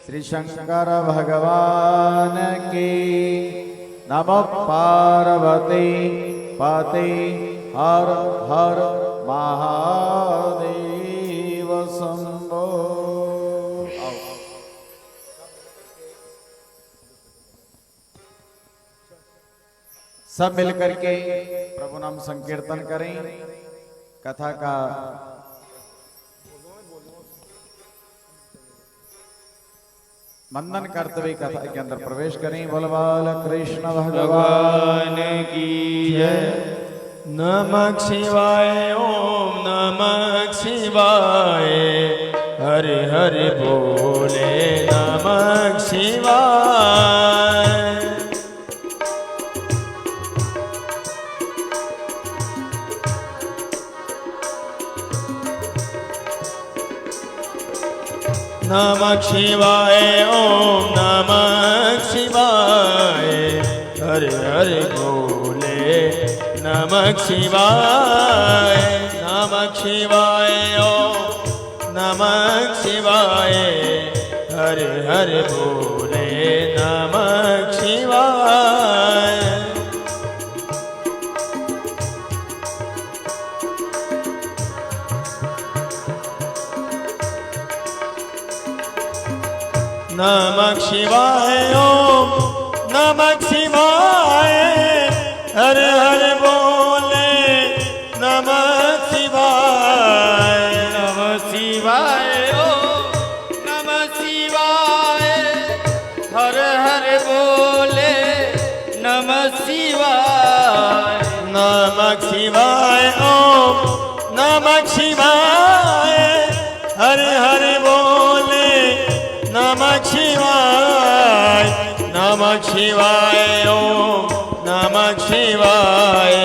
श्री शंकर भगवान की। नमः पार्वती पते हर हर महादेव शंभो। सब मिलकर के प्रभु नाम संकीर्तन करें। कथा का मंदन करते हुए कथा के अंदर प्रवेश करें। बोल बाल कृष्ण भगवान की जय। नमः शिवाय ओम नमः शिवाय हरि हरि बोले नमः शिवाय। नमः शिवाय ओम नमः शिवाय हरि हरि बोले नमः शिवाय। नमः शिवाय ओम नमः शिवाय हरि हरि बोले नमः शिवाय। नमः शिवाय ओम नमः शिवाय हर हर बोले नमः शिवाय। नमः शिवाय ओम नमः शिवाय हर हर बोले नमः शिवाय। नमः शिवाय ओम नमः शिवाय हर हर बोले नमः शिवाय। नमः शिवाय ओम नमः शिवाय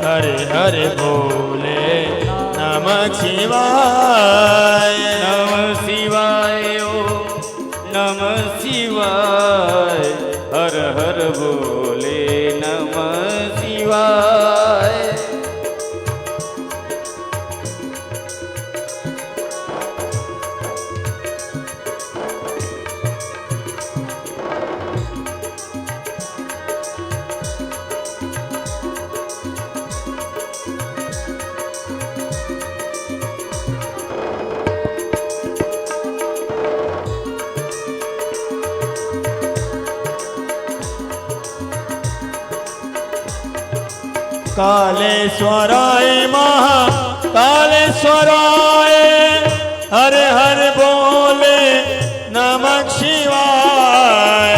हरि हरि बोले नमः शिवाय। नमः शिवाय ओम नमः शिवाय हर हर बोले नमः शिवाय। कालेश्वराय महाकालेश्वराय हर हर बोले नमः शिवाय।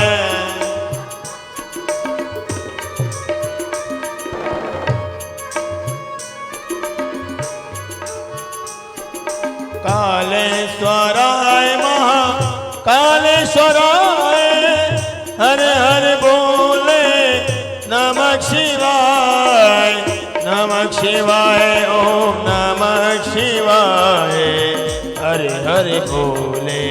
कालेश्वराय महाकालेश्वराय हर हर बोले नमः शिवाय। नमः शिवाय ओम नमः शिवाय हरि हरि बोले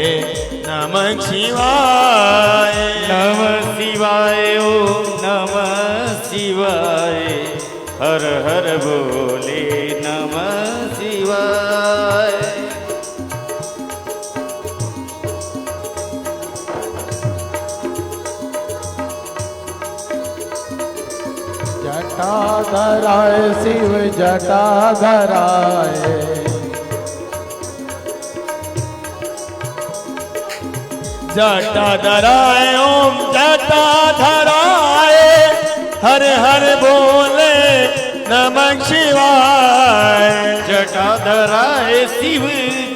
नमः शिवाय। नमः शिवाय ओम नमः शिवाय हर हर बोले नमः शिवाय। जटाधराय शिव जटाधराय जटाधराय ओम जटाधराय हर हर बोले नमः शिवाय। जटाधराय शिव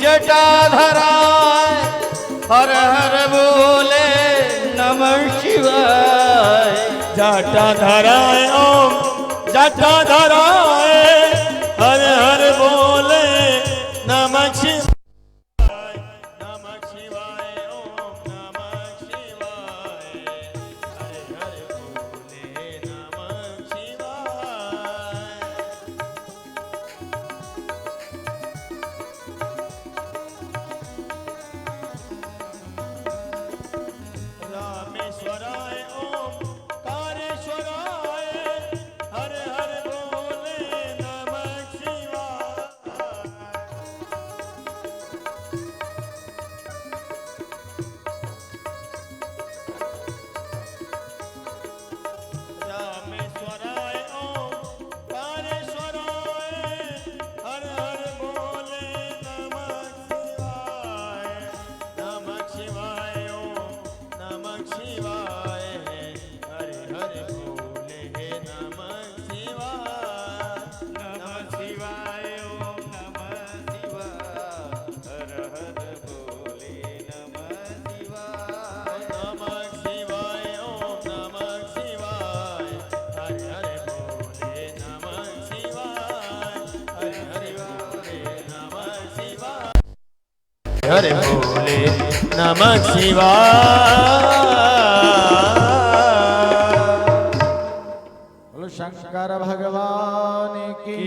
जटाधराय हर हर बोले नमः शिवाय। जटाधराय ओम जटाधराय हर हर बोले नमः शिवाय। रामेश्वराय ओम कारेश्वराय हर हर बोले हर बोले नमः शिवाय। बोलो शंकर भगवान की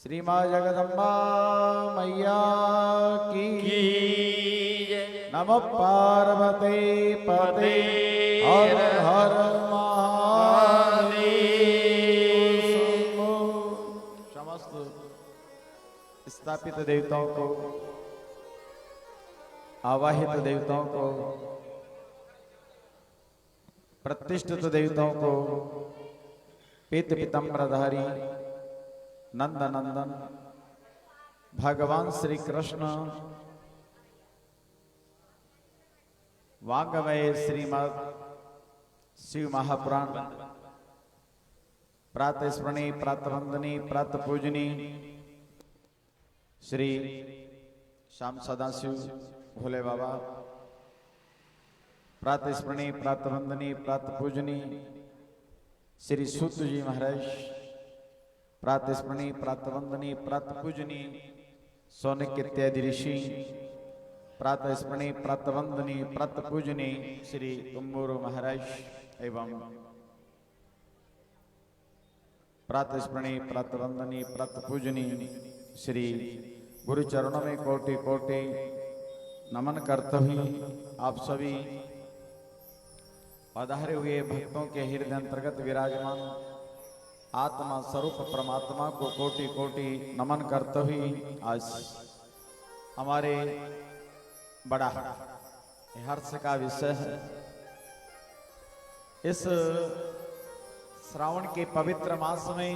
श्री माँ जगदम्बा मैया की नमः पार्वती पते हर हर महादेव। समस्त स्थापित देवताओं को, आवाहित देवताओं को, प्रतिष्ठित देवताओं को, पीत पीताम्बरधारी नंद नंदन भगवान श्री कृष्ण वांगमय श्रीमद शिव महापुराण प्रातः स्मरणी प्रातः वंदनी प्रातः पूजनी श्री श्याम सदाशिव भोले बाबा, प्रातः स्मरणी प्रातः वंदनी प्रातः पूजनी श्री सूत जी महाराज, प्रातः स्मरणी प्रातः वंदनी प्रातः पूजनी सौनक इत्यादि ऋषि, प्रातः स्मरणी प्रातः वंदनी प्रातः पूजनी श्री तुम्बूरु महाराज एवं प्रातः स्मरणी प्रातः वंदनी प्रातः पूजनी श्री गुरु चरणों में कोटि कोटि नमन करते हुए आप सभी पधारे हुए भक्तों के हृदय अंतर्गत विराजमान आत्मा स्वरूप परमात्मा को कोटि कोटि नमन करते हुए आज हमारे बड़ा हर्ष का विषय है। इस श्रावण के पवित्र मास में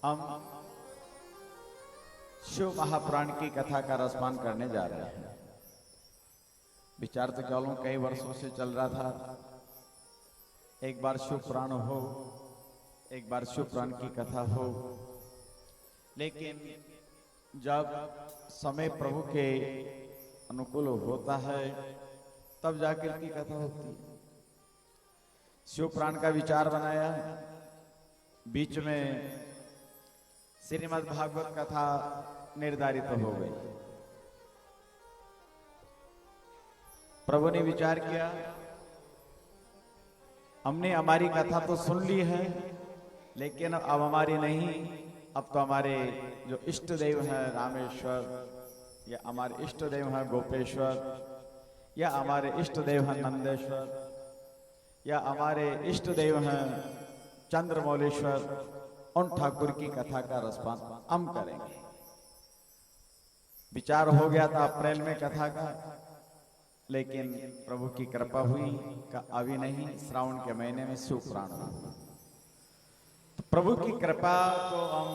हम शिव महापुराण की कथा का रसपान करने जा रहे हैं। विचार तो केवल कई वर्षों से चल रहा था, एक बार शिव पुराण हो, एक बार शिव पुराण की कथा हो, लेकिन जब समय प्रभु के अनुकूल होता है तब जाकर की कथा होती है। शिव पुराण का विचार बनाया, बीच में श्रीमद् भागवत कथा निर्धारित हो गई। प्रभु ने विचार किया, हमने हमारी कथा तो सुन ली है, लेकिन अब हमारी नहीं, अब तो हमारे जो इष्ट देव हैं रामेश्वर, या हमारे इष्ट देव हैं गोपेश्वर, या हमारे इष्ट देव हैं नंदेश्वर, या हमारे इष्ट देव हैं चंद्रमौलेश्वर, उन ठाकुर की कथा का रसपान हम करेंगे। विचार हो गया था अप्रैल में कथा का, लेकिन प्रभु की कृपा हुई का अभी नहीं, श्रावण के महीने में शिव पुराण। तो प्रभु की कृपा को हम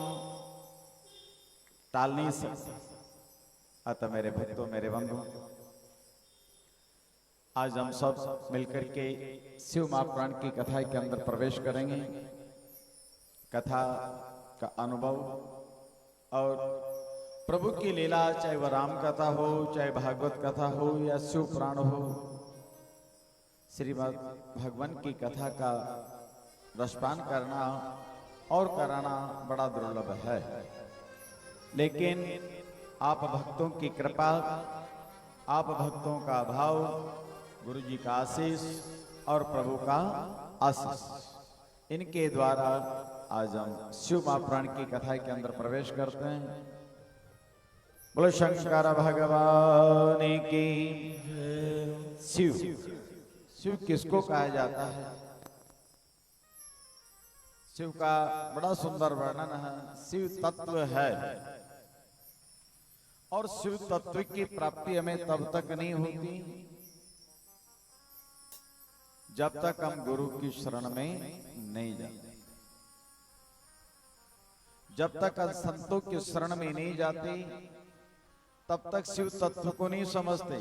टाल नहीं सकते। अतः मेरे भक्तों, मेरे बंधु, आज हम सब मिलकर के शिव महापुराण की कथा के अंदर प्रवेश करेंगे। कथा का अनुभव और प्रभु की लीला, चाहे वह राम कथा हो, चाहे भागवत कथा हो या शिव पुराण हो, श्रीमद् भगवान की कथा का रसपान करना और कराना बड़ा दुर्लभ है। लेकिन आप भक्तों की कृपा, आप भक्तों का भाव, गुरु जी का आशीष और प्रभु का आशीष, इनके द्वारा आज हम शिव महापुराण की कथा के अंदर प्रवेश करते हैं। बोलो शंकर भगवान की। शिव, शिव किसको कहा जाता है? शिव का बड़ा सुंदर वर्णन है। शिव तत्व है, और शिव तत्व की प्राप्ति हमें तब तक नहीं होती जब तक हम गुरु की शरण में नहीं जाते, जब तक हम संतों की शरण में नहीं जाते, तब तक शिव तत्व को नहीं समझते।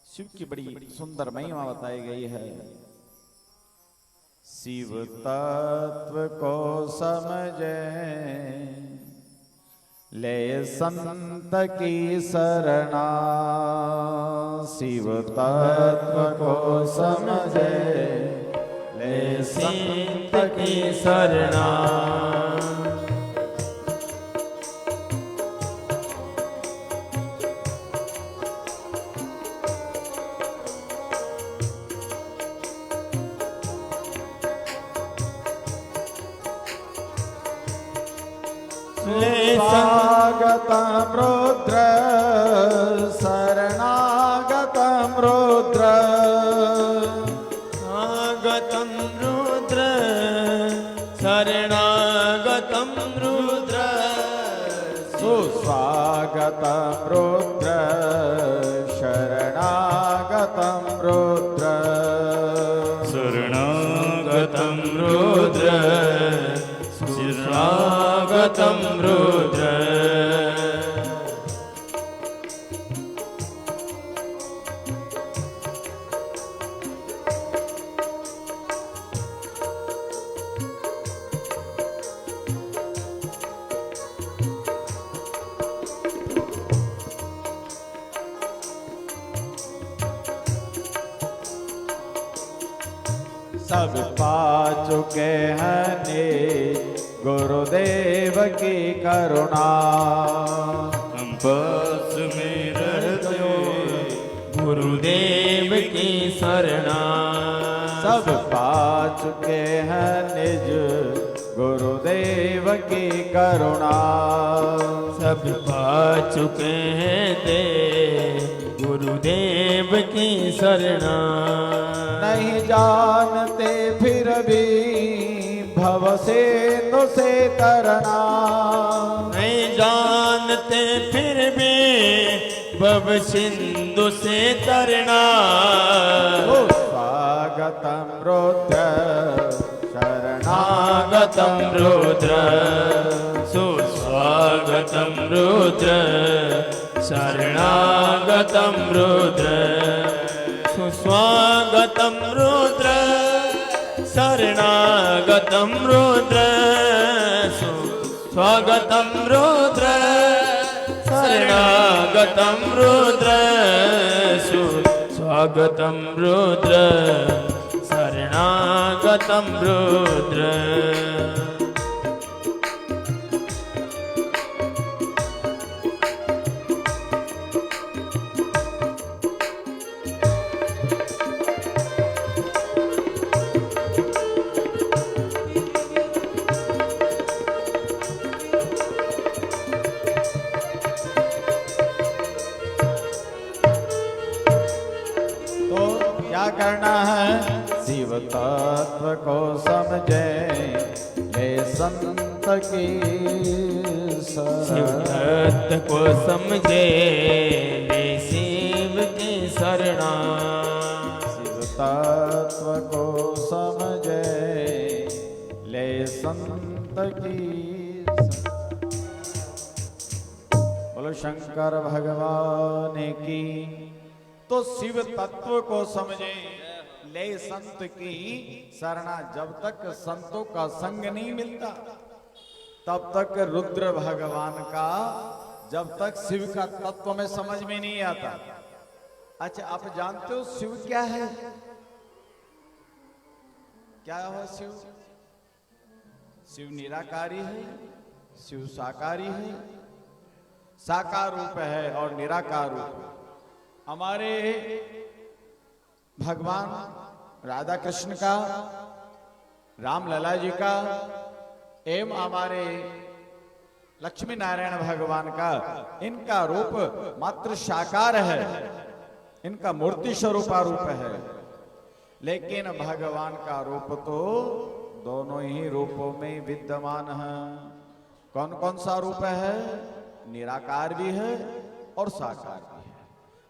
शिव की बड़ी सुंदर महिमा बताई गई है। शिव तत्व को समझे ले संत की शरणा, शिव तत्व को समझे ले संत की शरणा। बोले स्वागतं रुद्र शरणागतं रुद्र स्वागतं रुद्र शरणागतं रुद्र सुस्वागतं रुद्र शरणागतं रुद्र शरणागतं रुद्र शरणागतं रुद्र सब पा चुके हैं निज गुरुदेव की करुणा। हम पास में रहते गुरुदेव की शरणा। सब पा चुके हैं निज गुरुदेव की करुणा। सब पा चुके हैं दे गुरुदेव की शरणा। नहीं जानते फिर भी भव सिंधु से तरना। नहीं जानते फिर भी भव सिंधु से तरना। स्वागतं रुद्र शरणागतं रुद्र सुस्वागतं रुद्र शरणागतं रुद्र सुस्वागतं रुद्र शरणागतं रुद्र सुस्वागतं रुद्र शरणागतं रुद्र सुस्वागतं रुद्र शरणागतं रुद्र। क्या करना है? शिव तत्व को समझे ले संत की शिव तत्व को समझे ले शिव की शरणा। शिव तत्व को समझे ले संत की। बोलो शंकर भगवान की। तो शिव तत्व को समझे ले संत की शरणा। जब तक संतों का संग नहीं मिलता तब तक रुद्र भगवान का, जब तक शिव का तत्व में समझ में नहीं आता। अच्छा, आप जानते हो शिव क्या है? क्या है शिव? शिव निराकारी है, शिव साकारी है। साकार रूप है और निराकार रूप है। हमारे भगवान राधा कृष्ण का, राम लला जी का एवं हमारे लक्ष्मी नारायण भगवान का, इनका रूप मात्र साकार है, इनका मूर्ति स्वरूपा रूप है। लेकिन भगवान का रूप तो दोनों ही रूपों में विद्यमान है। कौन कौन सा रूप है? निराकार भी है और साकार भी है।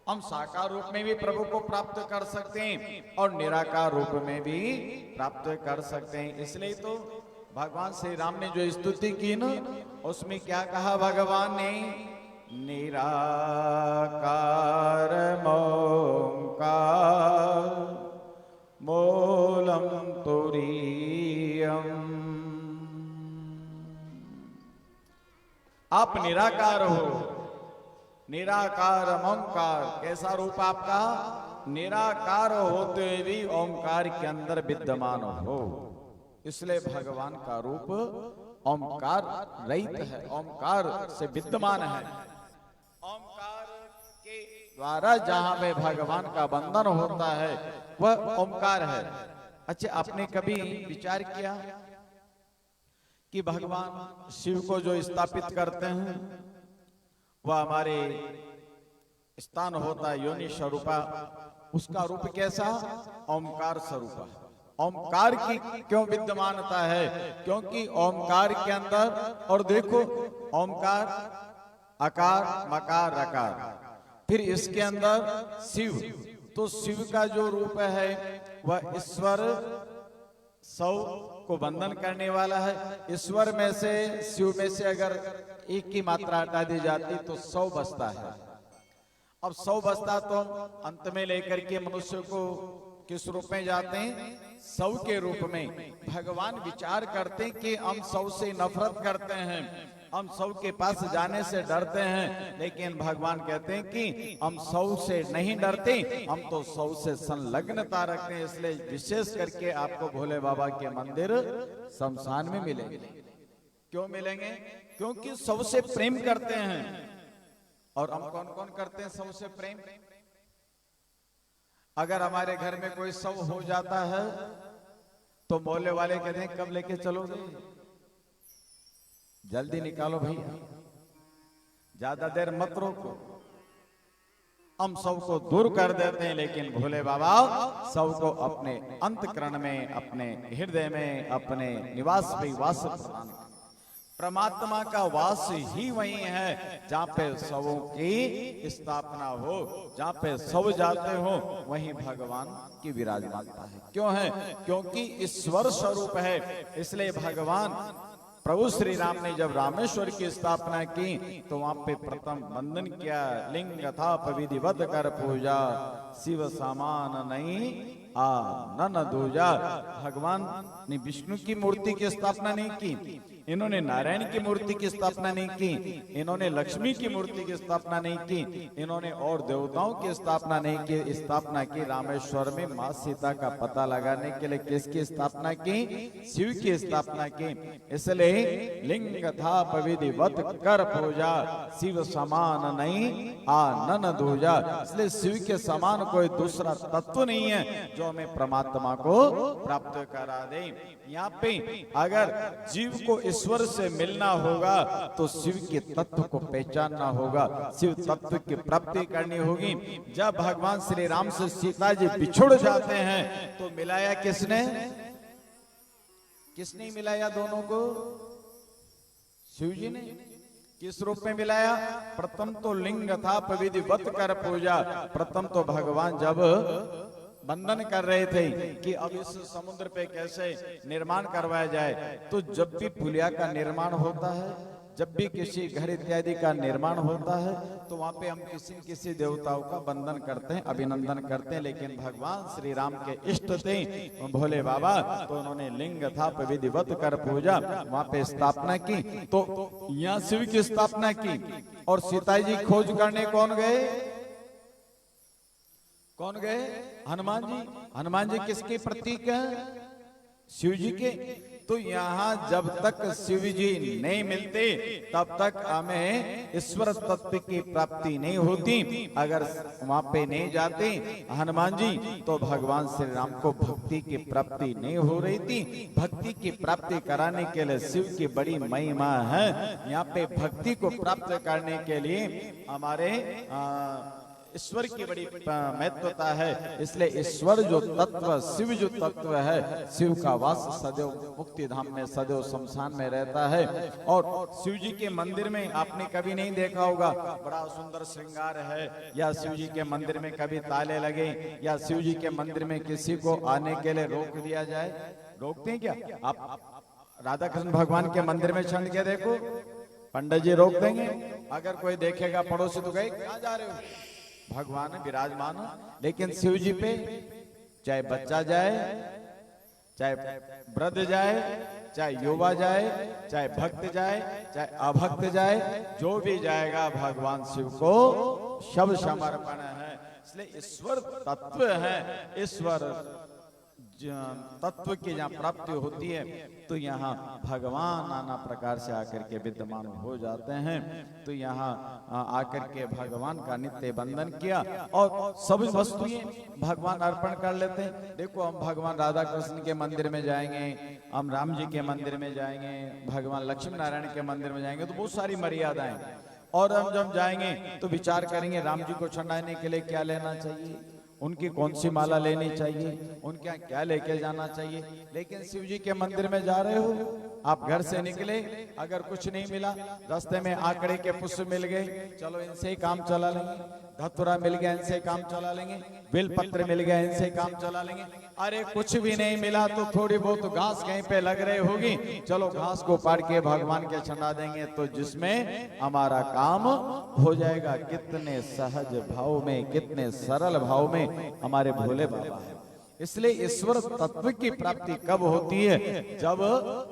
हम साकार रूप में भी प्रभु को प्राप्त कर सकते हैं और निराकार रूप में भी प्राप्त कर सकते हैं। इसलिए तो भगवान श्री राम ने जो स्तुति की ना, उसमें क्या कहा भगवान ने? निराकार मोंकार मूलम तुरीयम। आप निराकार हो, निराकार ओंकार। कैसा रूप आपका? निराकार होते भी ओंकार के अंदर विद्यमान हो। इसलिए भगवान का रूप ओंकार रहित है, ओंकार से विद्यमान है। ओंकार के द्वारा जहां पे भगवान का बंधन होता है वह ओंकार है। अच्छा, आपने कभी विचार किया कि भगवान शिव को जो स्थापित करते हैं वह हमारे स्थान होता है योनि स्वरूपा, उसका रूप कैसा? ओमकार स्वरूपा। ओमकार की क्यों विद्यमानता है? क्योंकि ओमकार के अंदर, और देखो ओमकार अकार मकार रकार, फिर इसके अंदर शिव, तो शिव का जो रूप है वह ईश्वर सौ को बंधन करने वाला है। ईश्वर में से, शिव में से अगर एक की मात्रा हटा दी जाती तो 100 बचता है। अब 100 बचता तो अंत में लेकर के मनुष्य को किस रूप में जाते हैं? 100 के रूप में। भगवान विचार करते हैं कि हम 100 से नफरत करते हैं, हम 100 के पास जाने से डरते हैं, लेकिन भगवान कहते हैं कि हम 100 से नहीं डरते, हम तो 100 से संलग्नता रखते हैं। इसलिए विशेष करके आपको भोले बाबा के मंदिर शमशान में मिलेंगे। क्यों मिलेंगे? क्योंकि 100 से प्रेम करते हैं। और हम कौन कौन करते हैं 100 से प्रेम? अगर हमारे घर में कोई 100 हो जाता है तो मोहल्ले वाले कहते हैं कब लेके चलोगे? जल्दी निकालो भैया, ज्यादा देर मत रोको। हम 100 को दूर कर देते हैं, लेकिन भोले बाबा 100 को अपने अंतःकरण में, अपने हृदय में, अपने निवास में वास प्रदान। परमात्मा का वास ही वही है जहाँ पे 100 की स्थापना हो, जहाँ पे 100 जाते हो वहीं भगवान की विराजमानता है। क्यों है? क्योंकि ईश्वर स्वरूप है। इसलिए भगवान प्रभु श्री राम ने जब रामेश्वर की स्थापना की तो वहां पे प्रथम वंदन किया, लिंग था विधिवत कर पूजा, शिव समान नहीं नन दूजा। भगवान ने विष्णु की मूर्ति की स्थापना नहीं की, इन्होंने नारायण की मूर्ति की स्थापना नहीं की, इन्होंने लक्ष्मी की मूर्ति की स्थापना नहीं की, इन्होंने और देवताओं की स्थापना नहीं की। स्थापना की रामेश्वर में माँ सीता का पता लगाने के लिए किसकी स्थापना की? शिव की स्थापना की। इसलिए लिंग था विधिवत कर पूजा, शिव समान नहीं नन दूजा। इसलिए शिव के समान कोई दूसरा तत्व नहीं है जो हमें परमात्मा को प्राप्त करा दे। यहाँ पे अगर जीव को ईश्वर से मिलना होगा तो शिव के तत्व को पहचानना होगा, शिव तत्व की प्राप्ति करनी होगी। जब भगवान श्री राम से सीता जी बिछुड़ जाते हैं तो मिलाया किसने? किसने मिलाया दोनों को? शिव जी ने। किस रूप में मिलाया? प्रथम तो लिंग था विधिवत कर पूजा। प्रथम तो भगवान जब बंधन कर रहे थे कि अब इस समुद्र पे कैसे निर्माण करवाया जाए, तो जब भी पुलिया का निर्माण होता है, जब भी किसी घर इत्यादि का निर्माण होता है, तो वहां पे हम किसी किसी देवताओं का बंधन करते हैं, अभिनंदन करते हैं। लेकिन भगवान श्री राम के इष्ट थे भोले बाबा, तो उन्होंने लिंग था विधिवत कर पूजा वहां पे स्थापना की। तो यहाँ शिव की स्थापना की और सीता जी खोज करने कौन गए? कौन गए? हनुमान जी। हनुमान जी किसके प्रतीक है? शिव जी के। तो यहाँ जब तक शिव जी नहीं मिलते तब तक हमें ईश्वर तत्व की प्राप्ति नहीं होती। अगर वहां पे नहीं जाते हनुमान जी तो भगवान श्री राम को भक्ति की प्राप्ति नहीं हो रही थी। भक्ति की प्राप्ति कराने के लिए शिव की बड़ी महिमा है। यहाँ पे भक्ति को प्राप्त करने के लिए हमारे ईश्वर की बड़ी महत्वता है। इसलिए ईश्वर जो तत्व, शिव जो तत्व है, शिव का वास सदैव मुक्ति धाम में, सदैव शमशान में रहता है। और शिव जी के मंदिर में आपने कभी नहीं देखा होगा बड़ा सुंदर श्रृंगार है, या शिव जी के मंदिर में कभी ताले लगे, या शिव जी के मंदिर में किसी को आने के लिए रोक दिया जाए? रोकते हैं क्या? आप राधा कृष्ण भगवान के मंदिर में छंड के देखो, पंडित जी रोक देंगे। अगर कोई देखेगा पड़ोसी तो कहे कहाँ जा रहे हो? भगवान विराजमान। लेकिन शिव जी पे चाहे बच्चा जाए, चाहे वृद्ध जाए, चाहे युवा जाए, चाहे भक्त जाए, चाहे अभक्त जाए, जो भी जाएगा भगवान शिव को शब समर्पण है। इसलिए ईश्वर तत्व है। ईश्वर तत्व की जहाँ प्राप्ति होती है तो यहाँ भगवान नाना प्रकार से आकर के विद्यमान हो जाते हैं। तो यहाँ आकर के भगवान का नित्य बंधन किया और सभी वस्तुएं भगवान अर्पण कर लेते हैं। देखो हम भगवान राधा कृष्ण के मंदिर में जाएंगे, हम राम जी के मंदिर में जाएंगे, भगवान लक्ष्मी नारायण के मंदिर में जाएंगे तो बहुत सारी मर्यादाएं, और हम जब जाएंगे तो विचार करेंगे राम जी को चढ़ाने के लिए क्या लेना चाहिए, उनकी कौन सी माला लेनी चाहिए, उनके यहाँ क्या लेके जाना चाहिए। लेकिन शिव जी के मंदिर में जा रहे हो, आप घर से निकले, अगर कुछ नहीं मिला, रास्ते में आकड़े के पुष्प मिल गए, चलो इनसे ही काम चला लेंगे, धतुरा मिल गया इनसे काम चला लेंगे, बेल पत्र मिल गया इनसे काम चला लेंगे। अरे कुछ भी नहीं मिला तो थोड़ी बहुत घास कहीं पे लग रही होगी, चलो घास को पाड़ के भगवान के चढ़ा देंगे तो जिसमें हमारा काम हो जाएगा। कितने सहज भाव में, कितने सरल भाव में हमारे भोले बाबा है। इसलिए ईश्वर तत्व की प्राप्ति कब होती है, जब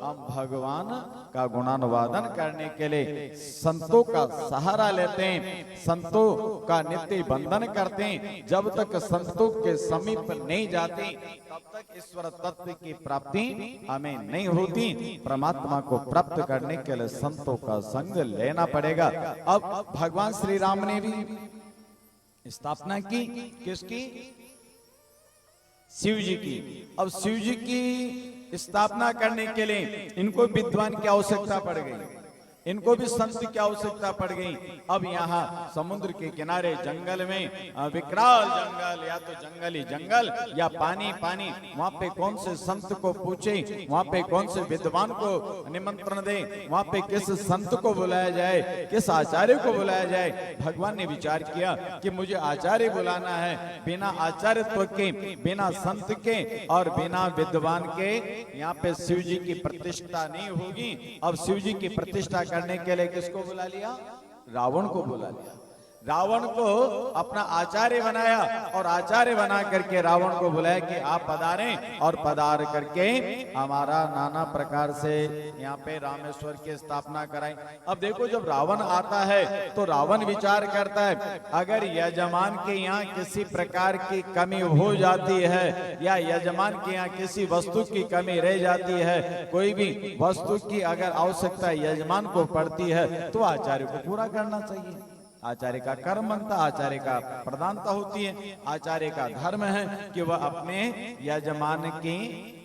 हम भगवान का गुणानुवादन करने के लिए संतों का सहारा लेते हैं, संतों का नित्य बंधन करते हैं। जब तक संतों के समीप नहीं जाते तब तक ईश्वर तत्व की प्राप्ति हमें नहीं होती। परमात्मा को प्राप्त करने के लिए संतों का संग लेना पड़ेगा। अब भगवान श्री राम ने भी स्थापना की, किसकी? शिव जी की। अब शिव जी की स्थापना करने के लिए इनको विद्वान की आवश्यकता पड़ गई, इनको भी संत की आवश्यकता पड़ गई। अब यहाँ समुद्र के किनारे जंगल में, विकराल जंगल, या तो जंगल ही जंगल या पानी पानी, वहाँ पे कौन से संत को पूछे, वहाँ पे कौन से विद्वान को निमंत्रण दे, वहाँ पे किस संत को बुलाया जाए, किस आचार्य को बुलाया जाए। भगवान ने विचार किया कि मुझे आचार्य बुलाना है, बिना आचार्यत्व के, बिना संत के और बिना विद्वान के यहाँ पे शिव जी की प्रतिष्ठा नहीं होगी। अब शिव जी की प्रतिष्ठा करने के लिए किसको बुला लिया? रावण को बुला लिया। रावण को अपना आचार्य बनाया और आचार्य बना करके रावण को बुलाया कि आप पधारें, और पधार करके हमारा नाना प्रकार से यहाँ पे रामेश्वर की स्थापना कराएं। अब देखो जब रावण आता है तो रावण विचार करता है, अगर यजमान के यहाँ किसी प्रकार की कमी हो जाती है या यजमान के यहाँ किसी वस्तु की कमी रह जाती है, कोई भी वस्तु की अगर आवश्यकता यजमान को पड़ती है तो आचार्य को पूरा करना चाहिए। आचार्य का कर्म बनता, आचार्य का प्रधानता होती है, आचार्य का धर्म है कि वह अपने यजमान की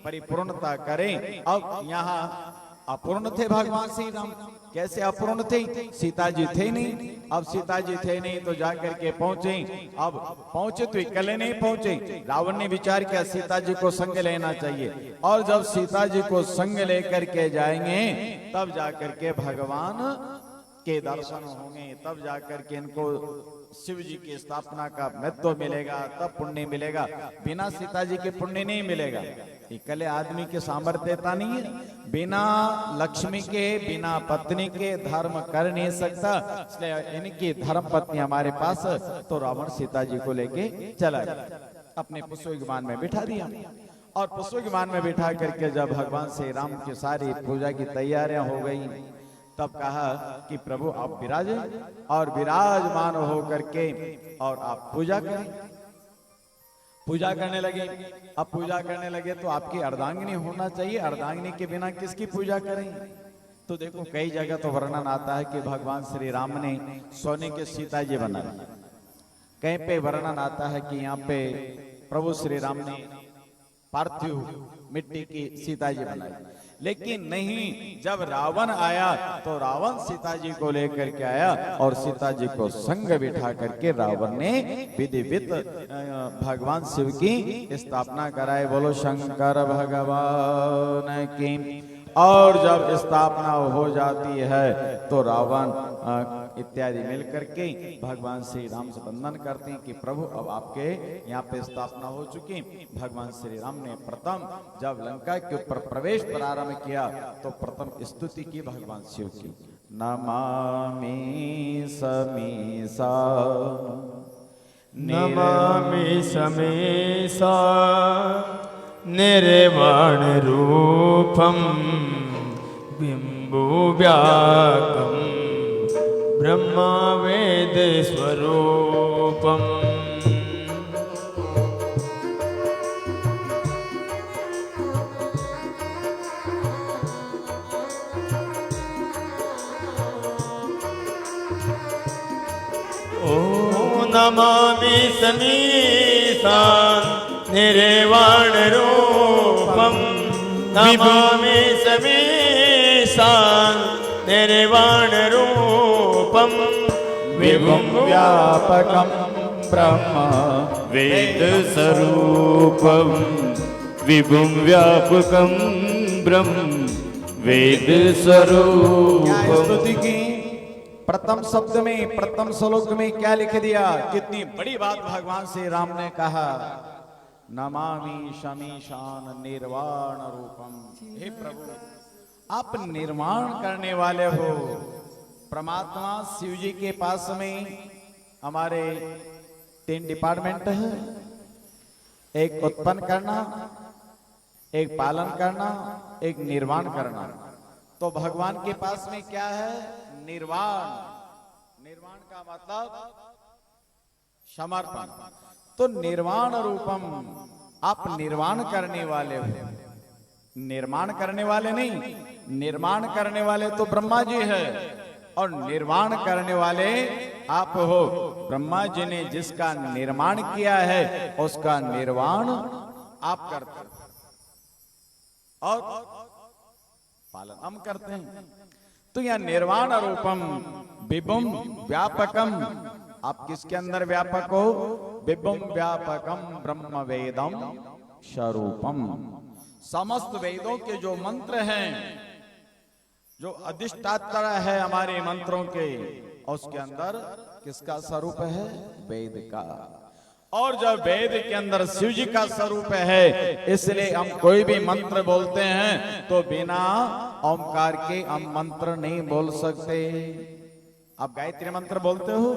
परिपूर्णता करें। अब यहाँ अपूर्ण थे भगवान श्री राम। कैसे अपूर्ण थे? सीता जी थे नहीं। अब सीता जी थे नहीं तो जाकर के पहुंचे। अब पहुंचे तो इकल्ले नहीं पहुंचे, रावण ने विचार किया सीता जी को संग लेना चाहिए, और जब सीता जी को संग लेकर के जाएंगे तब जाकर के भगवान के दर्शन होंगे, तब जाकर के इनको शिव जी की स्थापना का महत्व मिलेगा, तब पुण्य मिलेगा। बिना सीता जी के पुण्य नहीं मिलेगा। इकल्ले आदमी के सामर्थ्यता नहीं है, बिना लक्ष्मी के, बिना पत्नी के धर्म कर नहीं सकता। इसलिए इनकी धर्म पत्नी हमारे पास, तो रावण सीता जी को लेके चला गया, अपने पुष्प विमान में बिठा दिया। और पुष्प विमान में बिठा करके जब भगवान श्री राम की सारी पूजा की तैयारियां हो गई, तब कहा कि प्रभु आप विराजे, और विराजमान हो करके और आप पूजा करें। पूजा करने लगे। अब पूजा करने लगे तो आपकी अर्धांगिनी होना चाहिए, अर्धांगिनी के बिना किसकी पूजा करें? तो देखो कई जगह तो वर्णन आता है कि भगवान श्री राम ने सोने के सीता जी बनाए, कहीं पे वर्णन आता है कि यहाँ पे प्रभु श्री राम ने पार्थिव मिट्टी की सीता जी बनाई। लेकिन नहीं, जब रावण आया तो रावण सीता जी को लेकर के आया और सीता जी को संग बिठा करके रावण ने विधिवत भगवान शिव की स्थापना कराई। बोलो शंकर भगवान की। और जब स्थापना हो जाती है तो रावण इत्यादि मिलकर के भगवान श्री राम से वंदन करते हैं कि प्रभु अब आपके यहाँ पे स्थापना हो चुकी। भगवान श्री राम ने प्रथम जब लंका के ऊपर प्रवेश प्रारंभ किया तो प्रथम स्तुति की भगवान शिव की, नमामि समीसा, नमामि समीसा निर्वाण रूपम बिंबु व्याकम ब्रह्मा वेद स्वरूपम। नमामि समीशान् निर्वाणरूपं नमामि समीशान् निर्वाणरूपं विभुं व्यापकं ब्रह्म वेदस्वरूपं विभुं व्यापकं ब्रह्म वेदस्वरूपं। स्तुति की प्रथम शब्द में, प्रथम श्लोक में क्या लिख दिया? कितनी बड़ी बात भगवान श्री राम ने कहा, नमामि शमीशान निर्वाण रूपम। हे प्रभु, आप निर्माण करने वाले हो। परमात्मा शिव जी के पास में हमारे 3 डिपार्टमेंट है, एक उत्पन्न करना, एक पालन करना, एक निर्माण करना। तो भगवान के पास में क्या है? निर्वाण। निर्वाण का मतलब समर्पण। तो निर्वाण रूपम, आप निर्माण करने वाले हो। निर्माण करने वाले नहीं, निर्माण करने वाले तो ब्रह्मा जी है, और निर्माण करने वाले आप हो। ब्रह्मा जी ने जिसका निर्माण किया है उसका निर्वाण आप करते हो और पालन हम करते हैं। तो यह निर्वाण रूपम विभुम व्यापकम, आप किसके अंदर व्यापक हो? विभुम व्यापकम ब्रह्म वेदम स्वरूपम। समस्त वेदों के जो मंत्र हैं, जो अधिष्ठाता है हमारे मंत्रों के, उसके अंदर किसका स्वरूप है? वेद का। और जब वेद के अंदर शिव जी का स्वरूप है, इसलिए हम कोई भी मंत्र बोलते हैं तो बिना ओमकार के हम मंत्र नहीं बोल सकते। आप गायत्री मंत्र बोलते हो?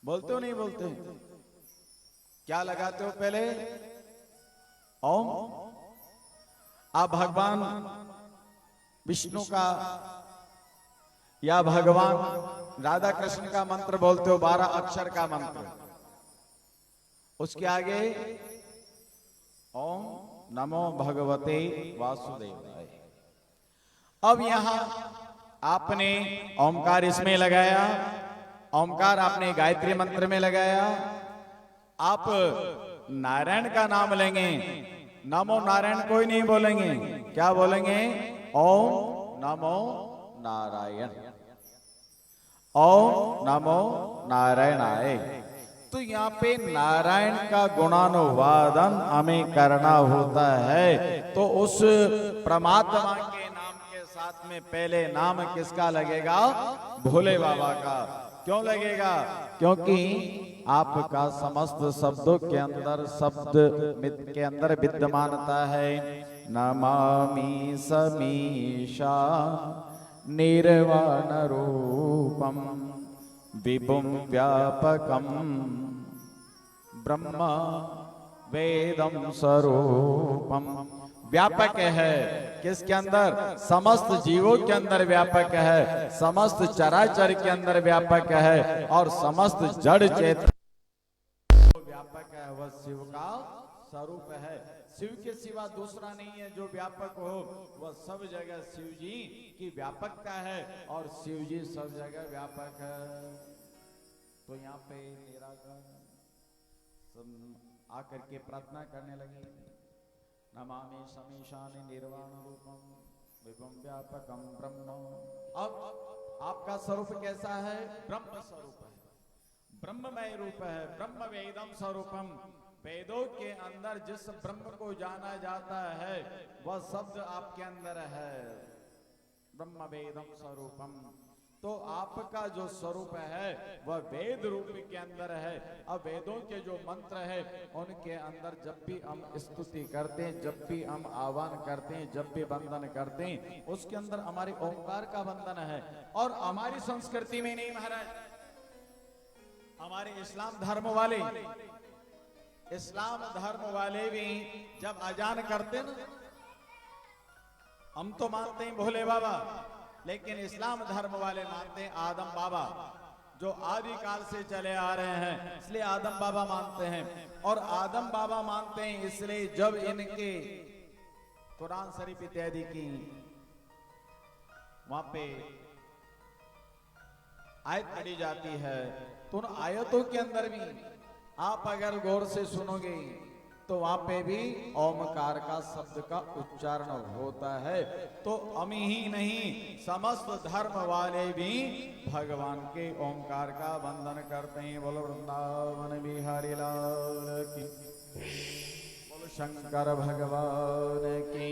बोलते हो नहीं बोलते? क्या लगाते हो पहले? ओम। आप भगवान विष्णु का या भगवान राधा कृष्ण का मंत्र बोलते हो, 12 अक्षर का मंत्र। उसके आगे ओम नमो भगवते वासुदेवाय। अब यहां आपने ओमकार इसमें लगाया, ओमकार आपने गायत्री मंत्र में लगाया। आप नारायण का नाम लेंगे, नमो नारायण कोई नहीं बोलेंगे, क्या बोलेंगे? ओम नमो नारायण, ओम नमो नारायणाय। तो यहाँ पे नारायण का गुणानुवादन हमें करना होता है। तो उस परमात्मा के नाम के साथ में पहले नाम किसका लगेगा? भोले बाबा का। क्यों लगेगा? क्योंकि आपका समस्त शब्दों के अंदर शब्द के अंदर विद्यमानता है। नमामि समीशा निर्वाण रूपम विभुं व्यापकं ब्रह्म वेदम स्वरूपम। व्यापक है किसके अंदर? समस्त जीवों के अंदर व्यापक है, समस्त चराचर के अंदर व्यापक है, और समस्त जड़ चेतन व्यापक है। वह शिव का स्वरूप है। शिव के सिवा दूसरा नहीं है जो व्यापक हो। वह सब जगह शिव जी की व्यापकता है, और शिव जी सब जगह व्यापक है। तो यहाँ पे निराकार सब आकर के प्रार्थना करने लगे, नमामि समीशान निर्वाण रूपम विभुं व्यापकम ब्रह्म। अब आपका स्वरूप कैसा है? ब्रह्म स्वरूप है, ब्रह्ममय रूप है, ब्रह्म वेदम स्वरूपम। वेदों के अंदर जिस ब्रह्म को जाना जाता है वह शब्द आपके अंदर है, ब्रह्म वेदम स्वरूपम। तो आपका जो स्वरूप है वह वेद रूप के अंदर है। अब वेदों के जो मंत्र है उनके अंदर जब भी हम स्तुति करते हैं, जब भी हम आह्वान करते हैं, जब भी वंदन करते हैं, उसके अंदर हमारे ओंकार का वंदन है। और हमारी संस्कृति में नहीं महाराज, हमारे इस्लाम धर्म वाले भी जब अजान करते ना, हम तो मानते हैं भोले बाबा, लेकिन इस्लाम धर्म वाले मानते हैं आदम बाबा, जो आदि काल से चले आ रहे हैं, इसलिए आदम बाबा मानते हैं। और आदम बाबा मानते हैं इसलिए जब इनके कुरान शरीफ इत्यादि की वहां पे आयत पढ़ी जाती है, तो उन आयतों के अंदर भी आप अगर गौर से सुनोगे तो वहां पे भी ओमकार का शब्द का उच्चारण होता है। तो हम ही नहीं, समस्त धर्म वाले भी भगवान के ओंकार का वंदन करते हैं। बोलो वृंदावन बिहारी लाल की, बोलो शंकर भगवान की।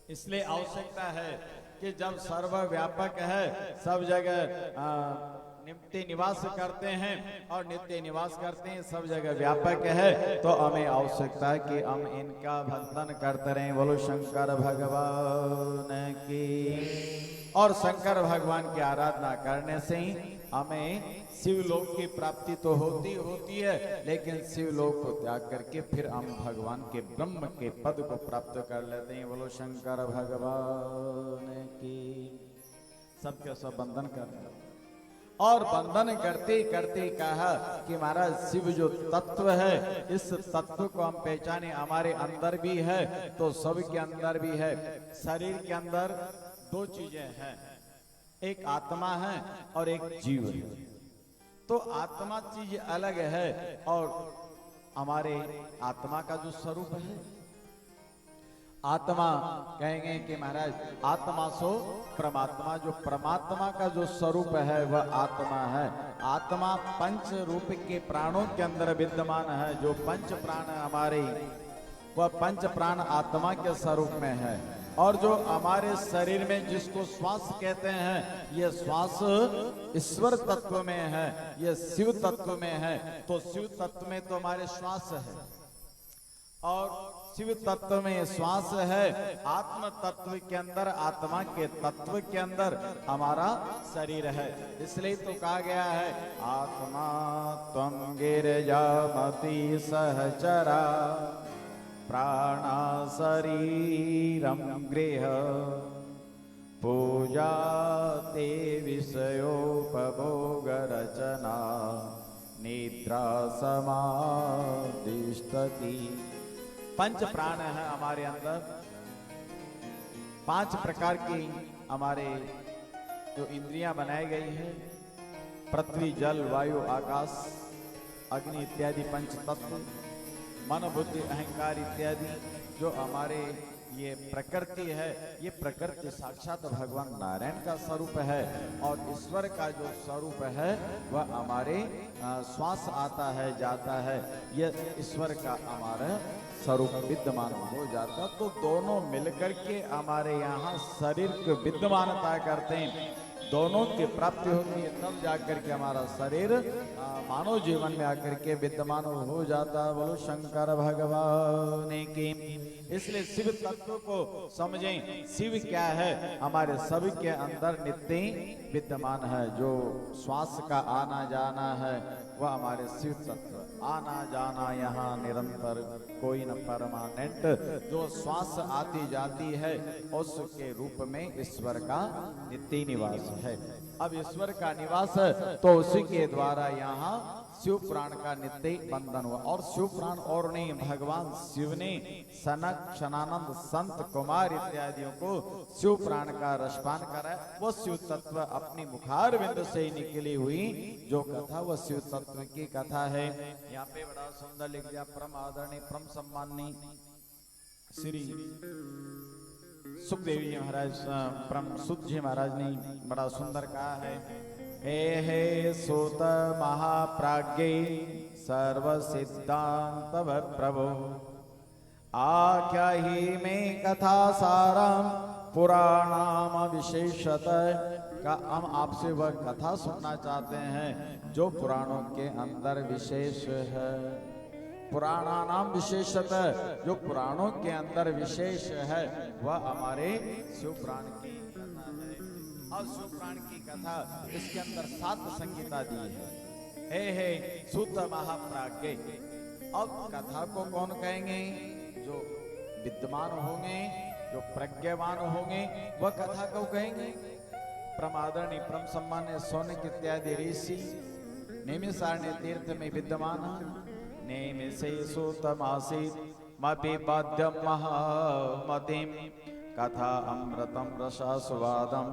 इसलिए आवश्यकता है कि जब सर्वव्यापक है, सब जगह नित्य निवास करते हैं और नित्य निवास करते हैं, सब जगह व्यापक है, तो हमें आवश्यकता है कि हम इनका वंदन करते रहें। बोलो शंकर भगवान की। और शंकर भगवान की आराधना करने से ही हमें शिवलोक की प्राप्ति तो होती है, लेकिन शिवलोक को त्याग करके फिर हम भगवान के ब्रह्म के पद को प्राप्त कर लेते हैं। बोलो शंकर भगवान की। सबके सब वंदन कर, और बंधन करते करते कहा कि महाराज शिव जो तत्व है, इस तत्व को हम पहचाने, हमारे अंदर भी है तो सबके अंदर भी है। शरीर के अंदर दो चीजें हैं, एक आत्मा है और एक जीव है। तो आत्मा चीज अलग है और हमारे आत्मा का जो स्वरूप है, आत्मा कहेंगे कि महाराज आत्मा सो परमात्मा, जो परमात्मा का जो स्वरूप है वह आत्मा है। आत्मा पंच रूप के प्राणों के अंदर विद्यमान है। जो पंच प्राण हमारे, वह पंच प्राण आत्मा के स्वरूप में है। और जो हमारे शरीर में जिसको श्वास कहते हैं, ये श्वास ईश्वर तत्व में है, ये शिव तत्व में है। तो शिव तत्व में तो हमारे श्वास है और शिव तत्व में श्वास है। आत्म तत्व के अंदर, आत्मा के तत्व के अंदर हमारा शरीर है। इसलिए तो कहा गया है आत्मा त्वं गिरिजामति सहचरा, प्राणा शरीरम गृह, पूजा ते विषयोपभोग रचना, निद्रा समाधिष्ठति। पंच प्राण है हमारे अंदर, पांच प्रकार की हमारे जो इंद्रियां बनाई गई है, पृथ्वी जल वायु आकाश अग्नि इत्यादि पंच तत्व, मन बुद्धि अहंकार इत्यादि जो हमारे ये प्रकृति है, ये प्रकृति साक्षात भगवान नारायण का स्वरूप है। और ईश्वर का जो स्वरूप है वह हमारे श्वास आता है जाता है, यह ईश्वर का हमारा स्वरूप विद्यमान हो जाता। तो दोनों मिलकर के हमारे यहाँ शरीर को विद्यमानता करते हैं, दोनों की प्राप्ति होती है, तब जाकर के हमारा शरीर मानव जीवन में आकर के विद्यमान हो जाता। बोलो शंकर भगवान की। इसलिए शिव तत्व को समझें। शिव क्या है? हमारे सभी के अंदर नित्य विद्यमान है। जो श्वास का आना जाना है वह हमारे शिव तत्व, आना जाना यहाँ निरंतर, कोई न परमानेंट। जो श्वास आती जाती है उसके रूप में ईश्वर का नित्य निवास है। अब ईश्वर का निवास है तो उसी के द्वारा यहाँ शिव प्राण का नित्य बंधन हुआ। और शिव प्राण और नहीं, भगवान शिव ने सनक सनानंद संत कुमार इत्यादियों को शिव प्राण का रसपान कराया। वो शिव तत्व अपनी मुखार बिंदु से निकली हुई जो कथा, वह शिव तत्व की कथा है। यहाँ पे बड़ा सुंदर लिख दिया, परम आदरणीय परम सम्माननीय श्री सुखदेव जी महाराज, परम सुत जी महाराज ने बड़ा सुंदर कहा है। हे सूत महाप्राज्ञे सर्व सिद्धांत प्रभो, आख्या ही में कथा सारम पुराणाम विशेषतः। का हम आपसे वह कथा सुनना चाहते हैं जो पुराणों के अंदर विशेष है। पुराणानाम विशेषतः, जो पुराणों के अंदर विशेष है वह हमारे शिव प्राण की कथा है। और शिव प्राण की कथा, इसके अंदर 7 संगीता दी है। हे सूत महाप्राज्ञ। अब कथा को कौन कहेंगे? जो विद्वान होंगे, जो प्रज्ञावान होंगे, वह कथा को कहेंगे। प्रमादरणीय परम सम्मान्य सौनक इत्यादि ऋषि नैमिषारण्य तीर्थ में विद्यमान नैमिषे सूतमासीत् मपिपद्यं महामतिं कथा अमृतं रसास्वादं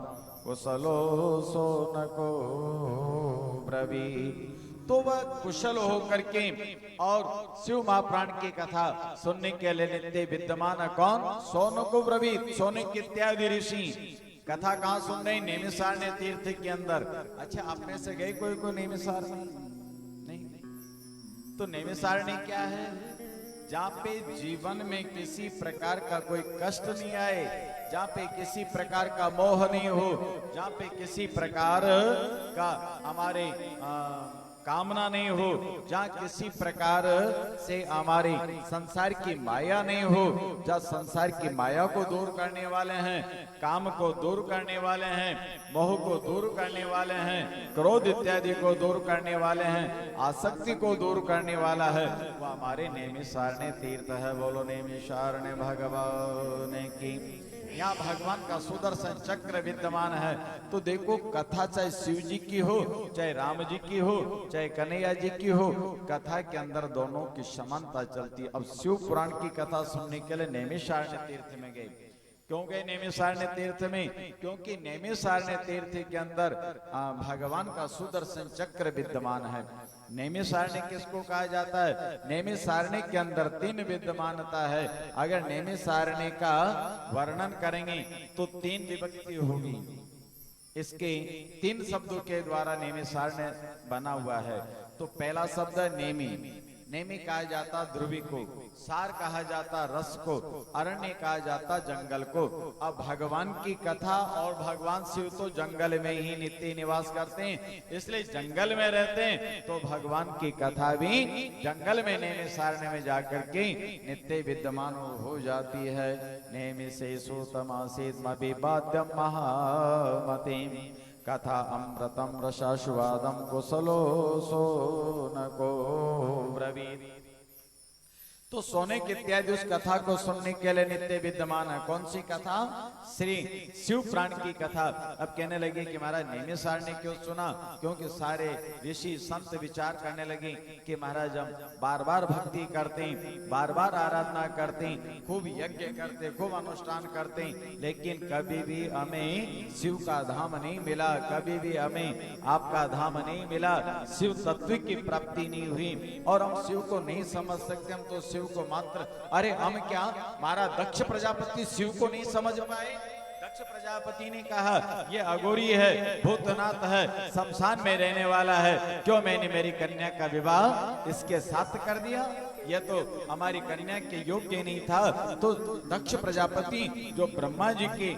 कुशलो सोनको ब्रवी। तो वह कुशल होकर के और शिव महाप्राण की कथा सुनने के लिए नित्य विद्यमान कौन? सोनको ब्रवी, सोनिक इत्यादि ऋषि कथा कहाँ सुन रहे? नैमिषारण्य तीर्थ के अंदर। अच्छा, आपने से गए कोई नैमिषारण्य? नहीं। तो नैमिषारण्य क्या है? जहाँ पे जीवन में किसी प्रकार का कोई कष्ट नहीं आए, जहाँ पे किसी प्रकार का मोह नहीं हो, जहाँ पे किसी प्रकार का हमारे कामना नहीं हो, जहाँ किसी प्रकार से हमारी संसार की माया नहीं हो, जहाँ संसार की माया को दूर करने वाले हैं, काम को दूर करने वाले हैं, मोह को दूर करने वाले हैं, क्रोध इत्यादि को दूर करने वाले हैं, आसक्ति को दूर करने वाला है, वो हमारे नैमिषारण्य तीर्थ है। बोलो नैमिषारण्य भगवान की। यहाँ भगवान का सुदर्शन चक्र विद्यमान है। तो देखो, कथा चाहे शिव जी की हो, चाहे राम जी की हो, चाहे कन्हैया जी की हो, कथा के अंदर दोनों की समानता चलती है। अब शिव पुराण की कथा सुनने के लिए नैमिषारण्य तीर्थ में गए। क्यों गए नैमिषारण्य तीर्थ में? क्योंकि नैमिषारण्य तीर्थ के अंदर भगवान का सुदर्शन चक्र विद्यमान है। नैमिषारण्य किसको कहा जाता है? नैमिषारण्य के अंदर 3 विद्यमानता है। अगर नैमिषारण्य का वर्णन करेंगे तो 3 विभक्ति होगी। इसके 3 शब्दों के द्वारा नैमिषारण्य बना हुआ है। तो पहला शब्द है नेमि। नेमि कहा जाता ध्रुवी को, सार कहा जाता रस को, अरण्य कहा जाता जंगल को। अब भगवान की कथा और भगवान शिव तो जंगल में ही नित्य निवास करते हैं, इसलिए जंगल में रहते हैं। तो भगवान की कथा भी जंगल में नैमिषारण्य में जाकर के नित्य विद्यमान हो जाती है। नैमिषेषु तमासीत्मभिवाद्यं महामतिम् कथा अमृतम रसास्वादम कुशलो सोनको ब्रवीत्। तो सोने के इत्यादि उस कथा को सुनने के लिए नित्य विद्यमान है। कौन सी कथा? श्री शिव पुराण की कथा। अब कहने लगे कि महाराज नैमिषारण्य क्यों सुना? क्योंकि सारे ऋषि संत विचार करने लगे कि महाराज हम बार बार भक्ति करते, बार बार आराधना करते, खूब यज्ञ करते, खूब अनुष्ठान करते, लेकिन कभी भी हमें शिव का धाम नहीं मिला, कभी भी हमें आपका धाम नहीं मिला, शिव तत्व की प्राप्ति नहीं हुई और हम शिव को नहीं समझ सकते। हम तो शिव को मात्र, अरे हम क्या, हमारा दक्ष प्रजापति शिव को नहीं समझ पाए। दक्ष प्रजापति ने कहा ये अघोरी है, भूतनाथ है, शमशान में रहने वाला है, क्यों मैंने मेरी कन्या का विवाह इसके साथ कर दिया? यह तो हमारी कन्या के योग्य नहीं था। तो दक्ष प्रजापति जो ब्रह्मा जी के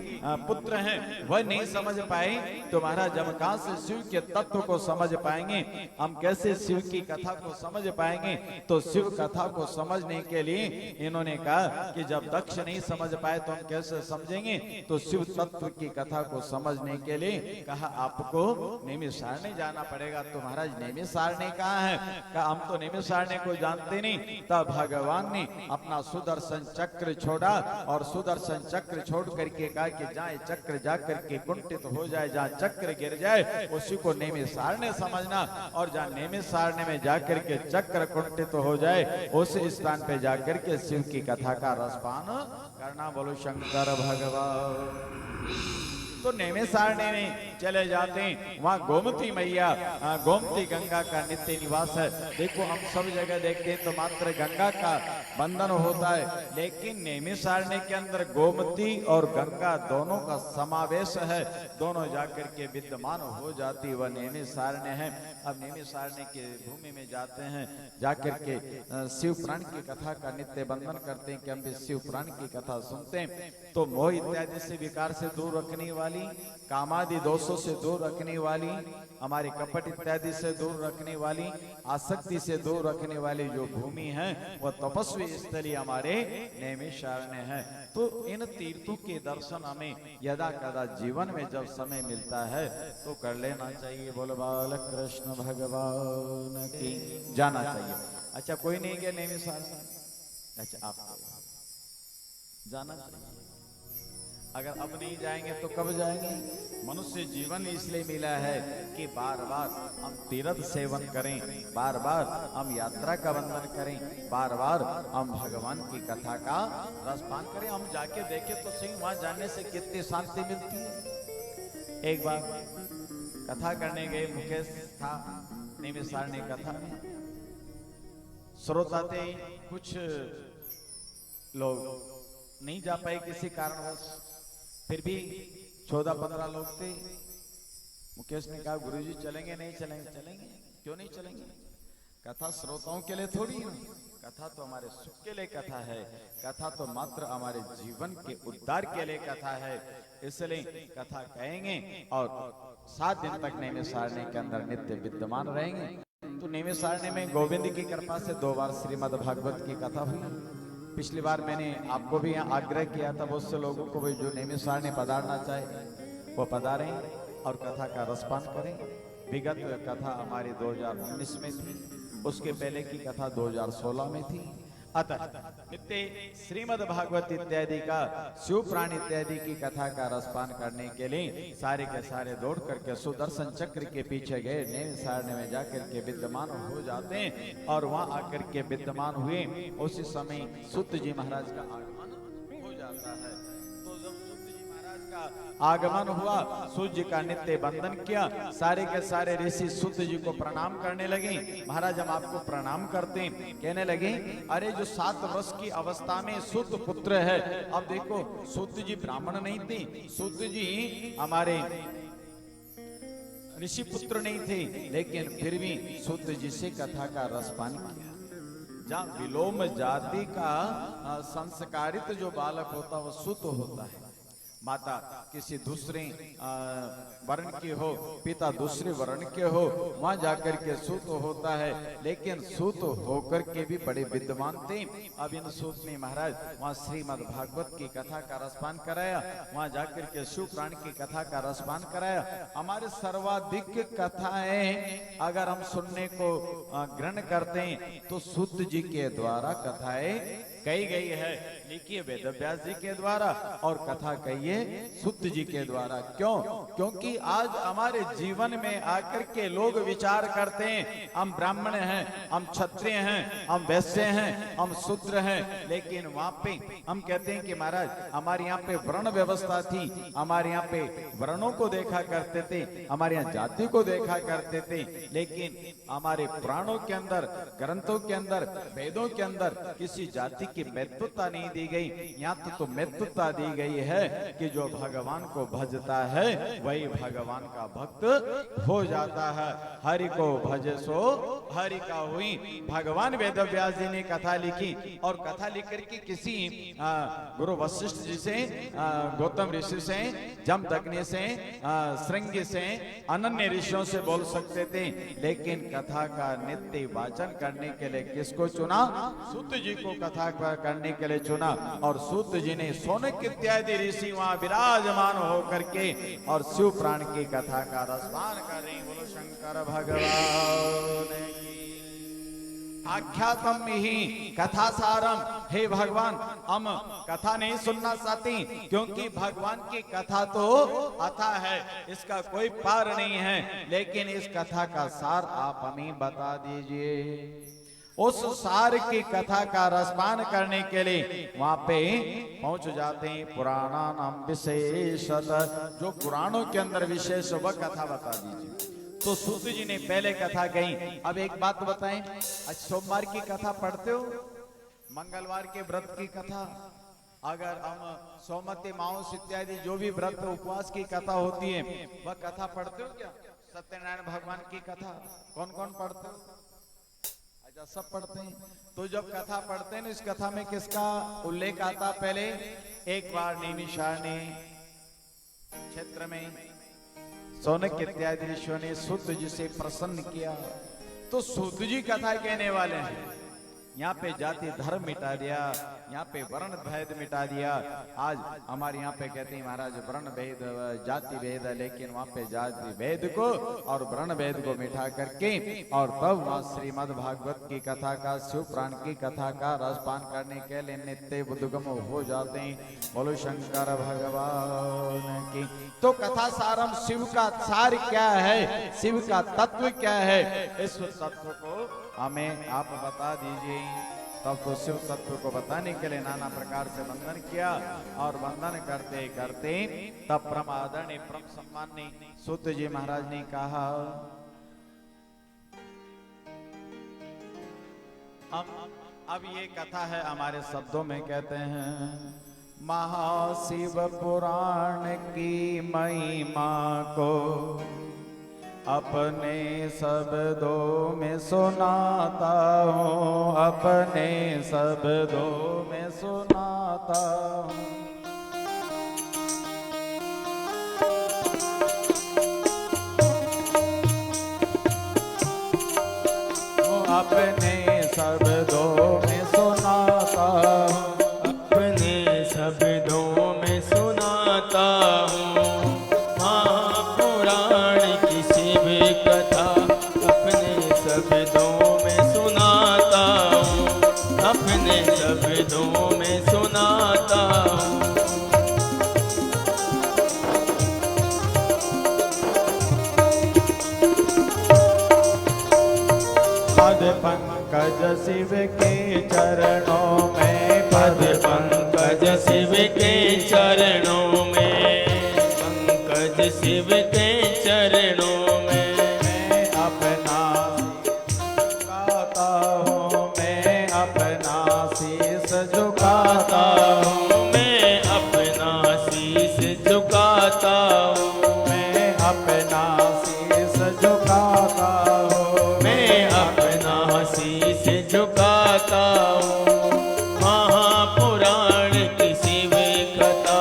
पुत्र हैं वह नहीं समझ पाए। तो महाराज जब कहां से शिव के तत्व को समझ पाएंगे, हम कैसे शिव की कथा को समझ पाएंगे? तो शिव कथा को समझने के लिए इन्होंने कहा कि जब दक्ष नहीं समझ पाए तो हम कैसे समझेंगे? तो शिव तत्व की कथा को समझने के लिए कहा आपको नैमिषारण्य जाना पड़ेगा। तो महाराज नैमिषारण्य कहाँ है? कहा हम तो नैमिषारण्य को जानते नहीं। तब भगवान ने अपना सुदर्शन चक्र छोड़ा और सुदर्शन चक्र छोड़ करके कहा कि जहाँ चक्र जाकर के कुंठित हो जाए, जहाँ चक्र गिर जाए उसी को नैमिषारण्य समझना, और जहाँ नैमिषारण्य में जाकर के चक्र कुंठित हो जाए उस स्थान पे जाकर के शिव की कथा का रसपान करना। बोलो शंकर भगवान। तो नैमिषारण्य में चले जाते हैं, वहाँ गोमती मैया, गोमती गंगा का नित्य निवास है। देखो हम सब जगह देखते हैं तो मात्र गंगा का बंधन होता है, लेकिन नैमिषारण्य के अंदर गोमती और गंगा दोनों का समावेश है, दोनों जाकर के विद्यमान हो जाती वह नैमिषारण्य है। अब नैमिषारण्य के भूमि में जाते हैं, जाकर के शिव पुराण की कथा का नित्य बंधन करते हैं कि हम भी शिव पुराण की कथा सुनते हैं। तो मोह इत्यादि से विकार से दूर रखने वाली, कामादि दोषों से दूर रखने वाली, हमारे कपट इत्यादि से दूर रखने वाली, आसक्ति से दूर रखने वाली जो भूमि है वह तपस्वी स्थली हमारे नैमिषारण्य है। तो इन तीर्थों के दर्शन हमें यदा कदा जीवन में जब समय मिलता है तो कर लेना चाहिए। बोल बाल कृष्ण भगवान की जाना चाहिए। अच्छा कोई नहीं गया नैमिषारण्य? अच्छा आप जाना चाहिए। अगर अब नहीं जाएंगे तो कब जाएंगे? मनुष्य जीवन इसलिए मिला है कि बार बार हम तीर्थ सेवन करें, बार बार हम यात्रा का बंधन करें, बार बार हम भगवान की कथा का रसपान करें। हम जाके देखें तो सही, वहां जाने से कितनी शांति मिलती है। एक बार कथा करने गए, मुकेश था निमिषारण्य कथा में। श्रोता थे, कुछ लोग नहीं जा पाए किसी कारणवश, फिर भी 14-15 लोग थे। मुकेश ने कहा गुरुजी चलेंगे? नहीं चलेंगे? चलेंगे, क्यों नहीं चलेंगे? कथा श्रोताओं के लिए थोड़ी है, कथा तो हमारे सुख के लिए कथा है, कथा तो मात्र हमारे जीवन के उद्धार के लिए कथा है, इसलिए कथा कहेंगे और 7 दिन तक नैमिषारण्य के अंदर नित्य विद्यमान रहेंगे। तो नैमिषारण्य में गोविंद की कृपा से 2 बार श्रीमद् भागवत की कथा हुई। पिछली बार मैंने आपको भी यहाँ आग्रह किया था, बहुत से लोगों को भी जो नैमिषारण्य पधारना चाहे वो पधारें और कथा का रसपान करें। विगत कथा हमारी 2019 में थी, उसके पहले की कथा 2016 में थी। अतः नित्य श्रीमद् भागवत इत्यादि का, शिव प्राण इत्यादि की कथा का रसपान करने के लिए सारे के सारे दौड़ करके सुदर्शन चक्र के पीछे गए, नैमिषारण्य में जाकर के विद्यमान हो जाते हैं और वहां आकर के विद्यमान हुए। उसी समय सूत जी महाराज का आगमन हो जाता है। तो जब सूत जी महाराज का आगमन हुआ, सूत जी का नित्य बंधन किया, सारे के सारे ऋषि सूत जी को प्रणाम करने लगे। महाराज हम आपको प्रणाम करते हैं। कहने लगे अरे जो 7 वर्ष की अवस्था में सूत पुत्र है, अब देखो सूत जी ब्राह्मण नहीं थे, सूत जी हमारे ऋषि पुत्र नहीं थे, लेकिन फिर भी सूत जी से कथा का रसपान किया। जहाँ विलोम जाति का संस्कारित जो बालक होता है वो सूत होता है। माता किसी दूसरे वर्ण की हो, पिता दूसरे वर्ण के हो, वहां जाकर के सूत होता है, लेकिन सूत होकर के भी बड़े विद्वान थे। अब इन सूत ने महाराज वहां श्रीमद् भागवत की कथा का रसपान कराया, वहां जाकर के शिव प्राण की कथा का रसपान कराया। हमारे सर्वाधिक कथाएं अगर हम सुनने को ग्रहण करते हैं तो सूत जी के द्वारा कथाएं कही गई है, लिखी है वेद व्यास जी के द्वारा और कथा कही है सूत जी के द्वारा। क्यों? क्योंकि आज हमारे जीवन में आकर के लोग विचार करते हैं हम ब्राह्मण हैं, हम क्षत्रिय हैं, हम वैश्य हैं, हम शूद्र हैं, लेकिन वहां पे हम कहते हैं कि महाराज हमारे यहाँ पे वर्ण व्यवस्था थी, हमारे यहाँ पे वर्णों को देखा करते थे, हमारे यहाँ जाति को देखा करते थे, लेकिन हमारे पुराणों के अंदर, ग्रंथों के अंदर, वेदों के अंदर किसी जाति की महत्वता नहीं दी गई। यहाँ तो महत्वता दी गई है कि जो भगवान को भजता है वही भगवान का भक्त हो जाता है। हरि को भजे सो हरि का हुई। भगवान वेद व्यास जी ने कथा लिखी और कथा लिख करके किसी गुरु वशिष्ठ जी से, गौतम ऋषि से, जमदग्नि से, श्रृंगी से, अनन्य ऋषियों से बोल सकते थे, लेकिन कथा का नित्य वाचन करने के लिए किसको चुना? सूत जी को कथा करने के लिए चुना। और सूत जी ने सोनक इत्यादि ऋषि वहां विराजमान होकर के और शिव प्राण की कथा का रसपान कर रहे। बोलो शंकर भगवान की। आख्यातम ही कथा सारम। हे भगवान हम कथा नहीं सुनना चाहते क्योंकि भगवान की कथा तो अथा है, इसका कोई पार नहीं है, लेकिन इस कथा का सार आप हमें बता दीजिए। उस सार की कथा का रसपान करने के लिए वहां पे पहुंच जाते हैं। पुराणा नाम विशेषत, जो पुराणों के अंदर विशेष वह कथा बता दीजिए। तो सूत जी ने पहले कथा कही। अब एक बात बताएं, आज सोमवार की कथा पढ़ते हो, मंगलवार के व्रत की कथा, अगर हम सोमवती माउस इत्यादि जो भी व्रत उपवास की कथा होती है वह कथा पढ़ते हो क्या? सत्यनारायण भगवान की कथा कौन कौन पढ़ते हो? सब पढ़ते हैं। तो जब कथा पढ़ते हैं ना, इस कथा में किसका उल्लेख आता? पहले एक बार नैमिषारण्य क्षेत्र में सोनक इत्यादि ऋषियों ने सूत जी से प्रसन्न किया, तो सूत जी कथा कहने वाले हैं। यहाँ पे जाति धर्म मिटा दिया, यहाँ पे वर्ण भेद मिटा दिया। आज हमारे यहाँ पे कहते हैं महाराज वर्ण भेद, जाति भेद है, लेकिन वहाँ पे जाति भेद को और वर्ण भेद को मिटा करके और तब वहाँ श्रीमद् भागवत की कथा का, शिव प्राण की कथा का रसपान करने के लिए नित्य बुद्धगम हो जाते हैं। बोलो शंकर भगवान की। तो कथा सारम, शिव का सार क्या है, शिव का तत्व क्या है, इस तत्व को हमें आप बता दीजिए। तब तो शिव तत्व को बताने के लिए नाना प्रकार से वंदन किया और वंदन करते करते तब परम आदरणीय परम सम्माननीय सूत जी महाराज ने कहा, अब ये कथा है हमारे शब्दों में कहते हैं, महाशिव पुराण की महिमा को अपने शब्दों में सुनाता हूँ, अपने शब्दों में सुनाता हूँ। अपने शब्दों में सुनाता हूँ, अपने शब्दों में सुनाता हूँ, महापुराण की शिव कथा अपने शब्दों में सुनाता हूँ, अपने शब्दों में सुनाता हूँ। पद पंकज शिव के चरणों में, पद पंकज शिव के चरणों में, पंकज शिव के चरणों में मैं अपना झुकाता हूँ, मैं अपना शीस झुकाता हूँ, मैं अपना शीश झुकाता हूँ, मैं अपना शीस झुकाता हूँ, मैं अपना शीश झुकाता हूँ। महापुराण की शिव कथा,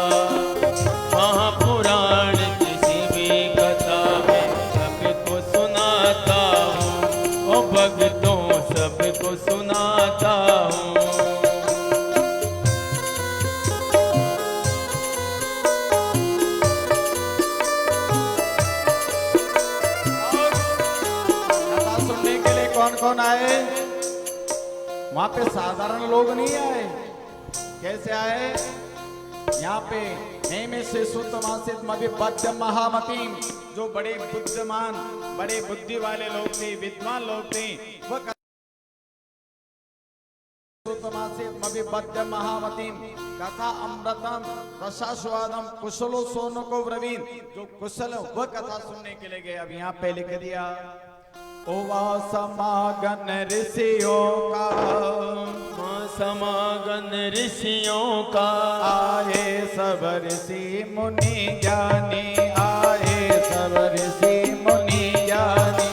महापुराण की शिव कथा मैं सबको सुनाता हूँ, ओ भक्तों सबको सुनाता हूँ। कथा सुनने के लिए कौन कौन आए? वहां पे साधारण लोग नहीं आए। कैसे आए? यहाँ पे हेमे से सुतमासित मविपद्य महामतीम, जो बड़े बुद्धिमान बड़े बुद्धि वाले लोग थे, विद्वान लोग थे, वह सुतमासित मविपद्य महामतीम कथा अमृतम रसास्वादम कुशलो सोनो को ब्रवीण, जो कुशल वह कथा सुनने के लिए गए। अब यहाँ पे लिख दिया, ओवा समागन ऋषियों का, समागन ऋषियों का, आए सब ऋषि मुनि ज्ञानी, आए सब ऋषि मुनि ज्ञानी,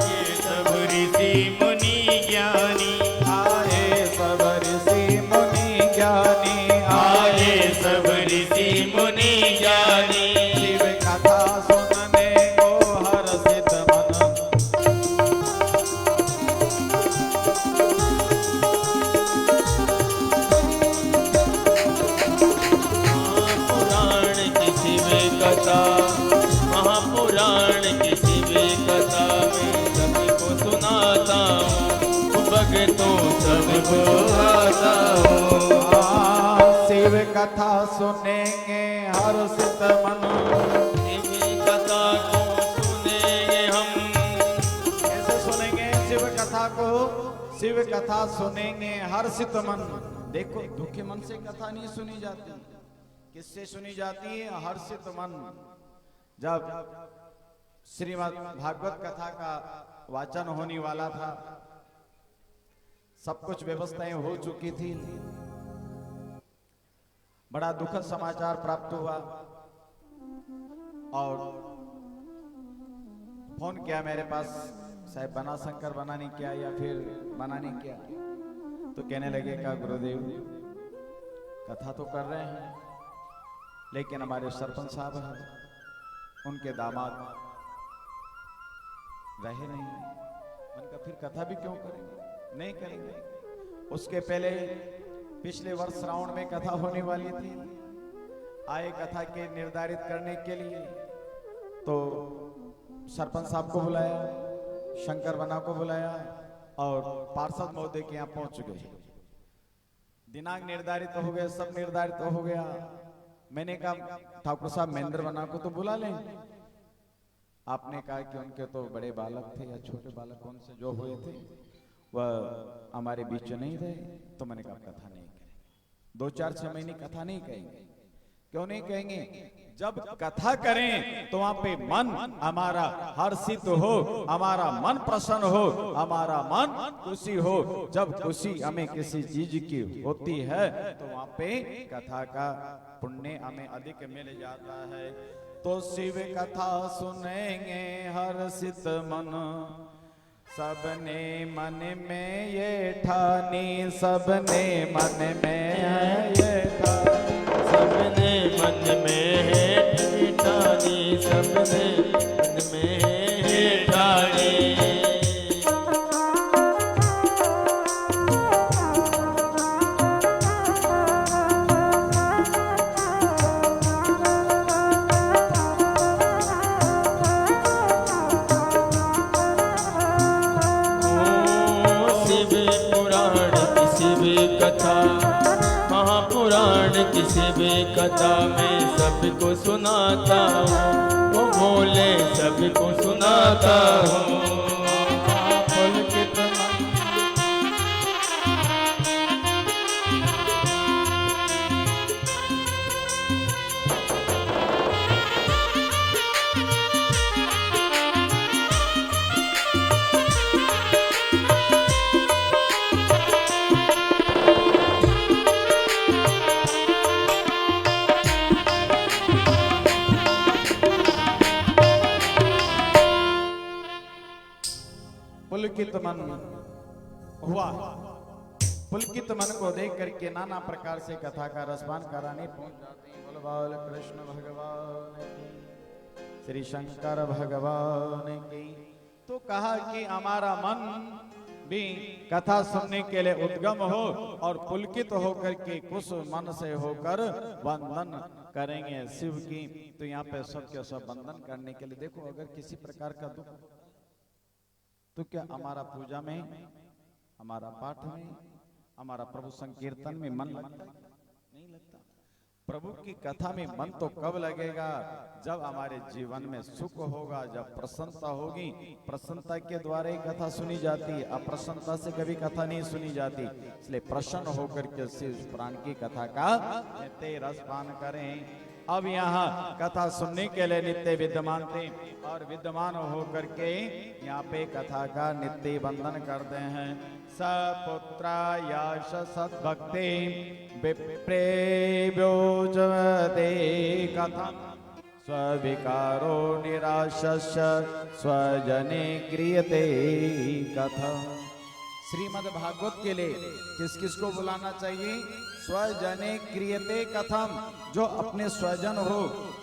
ये सब ऋषि मुनि ज्ञानी, आए सब ऋषि मुनि ज्ञानी, आए सब ऋषि मुनि ज्ञानी, शिव कथा सुनने को हर्षित मन, महापुराण की शिव कथा, महापुराण की शिव कथा मैं सबको सुनाता हूँ, भक्तों सबको आता हूँ। शिव कथा सुनेंगे हर्षित मन, शिव कथा को सुनेंगे हम, कैसे सुनेंगे शिव कथा को? शिव कथा सुनेंगे हर्षित मन। देखो, दुखी मन से कथा नहीं सुनी जाती, किससे सुनी जाती है? हर्षित मन। जब श्रीमद् भागवत कथा का वाचन होने वाला था, सब कुछ व्यवस्थाएं हो चुकी थी, बड़ा दुखद समाचार प्राप्त हुआ और फोन किया मेरे पास, साहब बना शंकर बनाने क्या या फिर बनाने क्या? तो कहने लगे का गुरुदेव कथा तो कर रहे हैं, लेकिन हमारे सरपंच साहब हैं, उनके दामाद रहे नहीं, उनका फिर कथा भी क्यों करेंगे? नहीं करेंगे। उसके पहले पिछले वर्ष श्रावण में कथा होने वाली थी, आए कथा के निर्धारित करने के लिए, तो सरपंच साहब को बुलाया, शंकर बना को बुलाया और पार्षद महोदय के यहाँ पहुंच गए। दिनांक निर्धारित हो गए, सब निर्धारित हो गया। मैंने कहा ठाकुर साहब महेंद्र बना को तो बुला लें। आपने कहा कि उनके तो बड़े बालक थे या छोटे बालक कौन से जो हुए थे, वह हमारे बीच नहीं रहे, तो मैंने कहा कथा नहीं करेंगे। 2-4-6 महीने कथा नहीं कहेंगे। क्यों नहीं कहेंगे? जब कथा करें तो वहां पे मन हमारा हर्षित हो, हमारा मन प्रसन्न हो, हमारा मन खुशी हो। जब खुशी हमें किसी चीज की होती है तो वहां पे कथा का पुण्य हमें अधिक मिल जाता है। तो शिव कथा सुनेंगे हर्षित मन, सबने मन में ये ठानी, सबने मन में है ये ठानी, सबने मन में है ठानी, सबने मन में है ठानी। कथा महापुराण किसी भी कथा में सबको सुनाता हूँ, वो बोले सबको सुनाता हूँ। पुलकित मन हुआ। पुलकित मन को देख करके नाना प्रकार से कथा का रसपान कराने पहुंच जाते हैं। बोल बाल कृष्ण भगवान की, श्री शंकर भगवान की। तो कहा कि हमारा मन भी कथा सुनने के लिए उद्गम हो और पुलकित होकर के खुश मन से होकर वंदन करेंगे शिव की। तो यहाँ पे सब के सब वंदन करने के लिए देखो, अगर किसी प्रकार का दुख तो क्या हमारा पूजा में, हमारा पाठ में, हमारा प्रभु संकीर्तन में मन लगता है? नहीं लगता। प्रभु की कथा में मन तो कब लगेगा? जब हमारे जीवन में सुख होगा, जब प्रसन्नता होगी। प्रसन्नता के द्वारा ही कथा सुनी जाती है, अप्रसन्नता से कभी कथा नहीं सुनी जाती। इसलिए प्रसन्न होकर के शिव पुराण की कथा का नित्य रसपान करें। अब यहाँ कथा सुनने के लिए नित्य विद्यमान थे और विद्यमान होकर के यहाँ पे कथा का नित्य वंदन करते हैं। सपुत्रा यश सद्भक्ति विप्रे व्योजते कथा, स्विकारो निराशस्य स्वजने क्रियते कथा। श्रीमद् भागवत के लिए किस किस को बुलाना चाहिए? स्वजने क्रियते कथम, जो अपने स्वजन हो,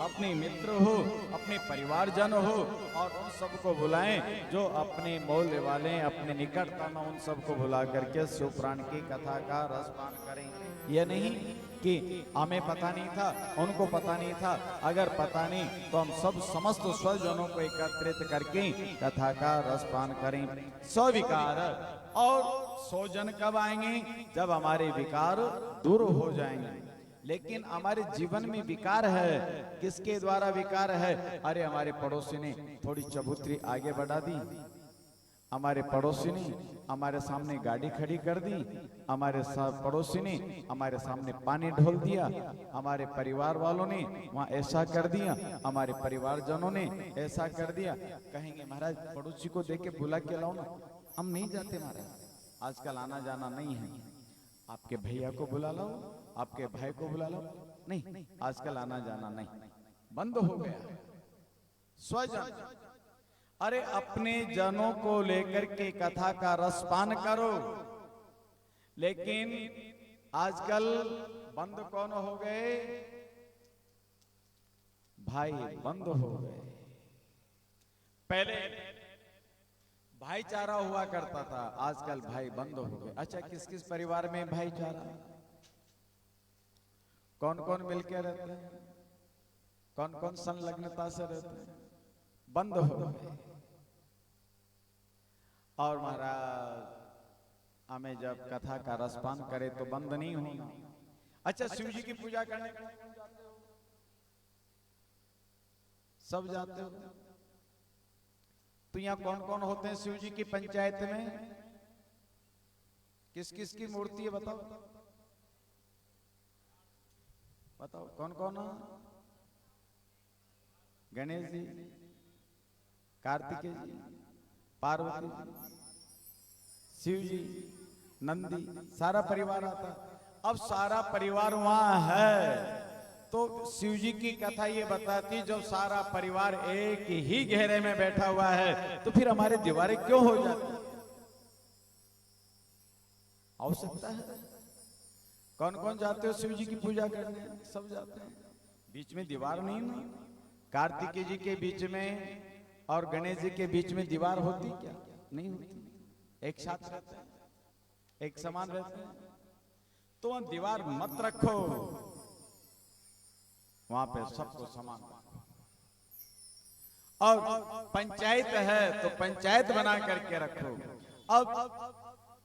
अपने मित्र हो, अपने परिवारजन हो, और उन सबको बुलाएं जो अपने मोल वाले, अपने निकटतम, उन सबको बुला करके शिव पुराण की कथा का रसपान करें। यह नहीं कि हमें पता नहीं था, उनको पता नहीं था। अगर पता नहीं तो हम सब समस्त स्वजनों को एकत्रित करके कथा का रसपान करें। स्विकार, और स्वजन कब आएंगे? जब हमारे विकार दूर हो जाएंगे। लेकिन हमारे जीवन में विकार है, किसके द्वारा विकार है? अरे हमारे पड़ोसी ने थोड़ी चबूतरी आगे बढ़ा दी, हमारे पड़ोसी ने हमारे सामने गाड़ी खड़ी कर दी, हमारे पड़ोसी ने हमारे सामने पानी ढोल दिया, हमारे परिवार वालों ने वहाँ ऐसा कर दिया, हमारे परिवारजनों ने ऐसा कर दिया। कहेंगे महाराज पड़ोसी को देख के बुला के लाओ ना। हम नहीं जाते महाराज, आजकल आना जाना नहीं है। आपके भैया को बुला लो, आपके भाई को बुला लो। नहीं, आजकल आना जाना नहीं, बंद हो गया। स्वजन, अरे अपने जनों को लेकर के कथा का रसपान करो। लेकिन आजकल बंद कौन हो गए? भाई बंद हो गए। पहले भाईचारा हुआ करता था, आजकल भाई बंद हो गए। अच्छा, किस किस परिवार में भाईचारा? कौन कौन मिलकर रहते हैं? कौन कौन संलग्नता से रहते हैं? बंद हो गए। और महाराज हमें जब कथा का रसपान करे तो बंद नहीं होना। अच्छा, शिव जी की पूजा करने सब जाते हो? तो यहाँ कौन कौन होते हैं शिव जी की पंचायत में? किस किस की मूर्ति है बताओ, बताओ कौन कौन है? गणेश जी, कार्तिकेय जी, पार्वती जी, शिव जी, नंदी, सारा परिवार आता। अब सारा परिवार वहां है तो शिव जी की कथा ये बताती जब सारा परिवार एक ही घेरे में बैठा हुआ है तो फिर हमारे दीवारें क्यों हो जाती? आवश्यकता है। कौन कौन जाते हो शिव जी की पूजा करने? सब जाते हैं। बीच में दीवार नहीं ना। कार्तिकेय जी के बीच में और गणेश जी के बीच में दीवार होती क्या? नहीं होती। एक साथ रहते हैं, एक समान रहते हैं। तो वहां दीवार मत रखो, वहां पे सबको समान रखो। और पंचायत है तो पंचायत बना करके रखो। अब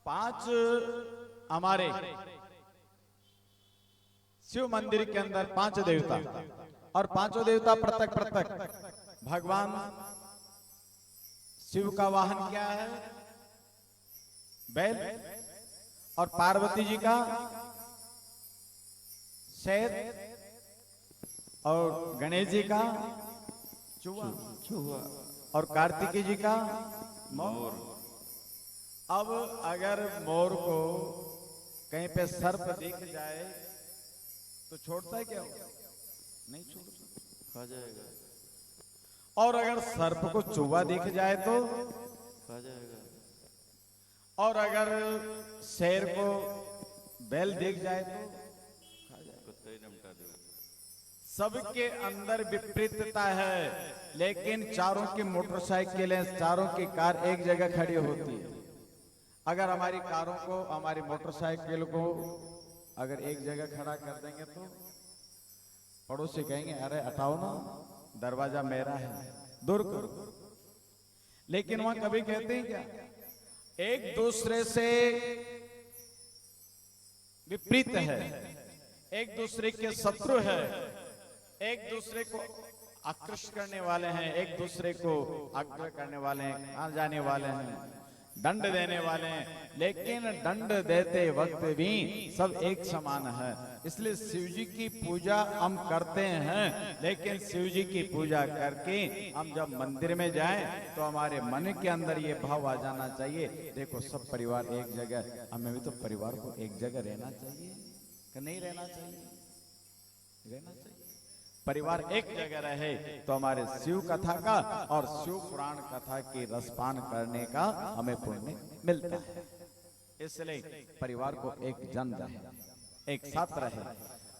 5 हमारे शिव मंदिर के अंदर 5 देवता और 5 देवता पृथक पृथक। भगवान शिव का वाहन क्या है? बैल। और पार्वती जी का शेर और गणेश जी का चूहा और कार्तिकेय जी का मोर। अब अगर मोर को कहीं पे सर्प दिख जाए तो छोड़ता है क्या? नहीं छोड़ता, खा जाएगा। और अगर सर्प को चूहा दिख जाए तो खा जाएगा। और अगर शेर को बैल दिख जाए तो खा जाएगा। कुत्ते ही निपटा देगा। सबके अंदर विपरीतता है, लेकिन चारों की मोटरसाइकिलें, चारों की कार एक जगह खड़ी होती है। अगर हमारी कारों को, हमारी मोटरसाइकिल को अगर एक जगह खड़ा कर देंगे तो पड़ोसी कहेंगे अरे हटाओ ना, दरवाजा मेरा है, दूर करो। लेकिन वहां कभी कहते हैं क्या? एक दूसरे से विपरीत है, एक दूसरे के शत्रु है, एक दूसरे को आकृष्ट करने वाले हैं, एक दूसरे को आग्रह करने वाले हैं, आ जाने वाले हैं, दंड देने वाले हैं। लेकिन दंड देते वक्त भी सब एक समान है। इसलिए शिव जी की पूजा हम करते हैं, लेकिन शिव जी की पूजा करके हम जब मंदिर में जाएं तो हमारे मन के अंदर ये भाव आ जाना चाहिए, देखो सब परिवार एक जगह, हमें भी तो परिवार को एक जगह रहना चाहिए कि नहीं रहना चाहिए? रहना चाहिए। परिवार एक जगह रहे तो हमारे शिव कथा का और शिव पुराण कथा की रसपान करने का हमें पुण्य मिलता है। इसलिए परिवार को एक जन रहे, एक साथ रहे,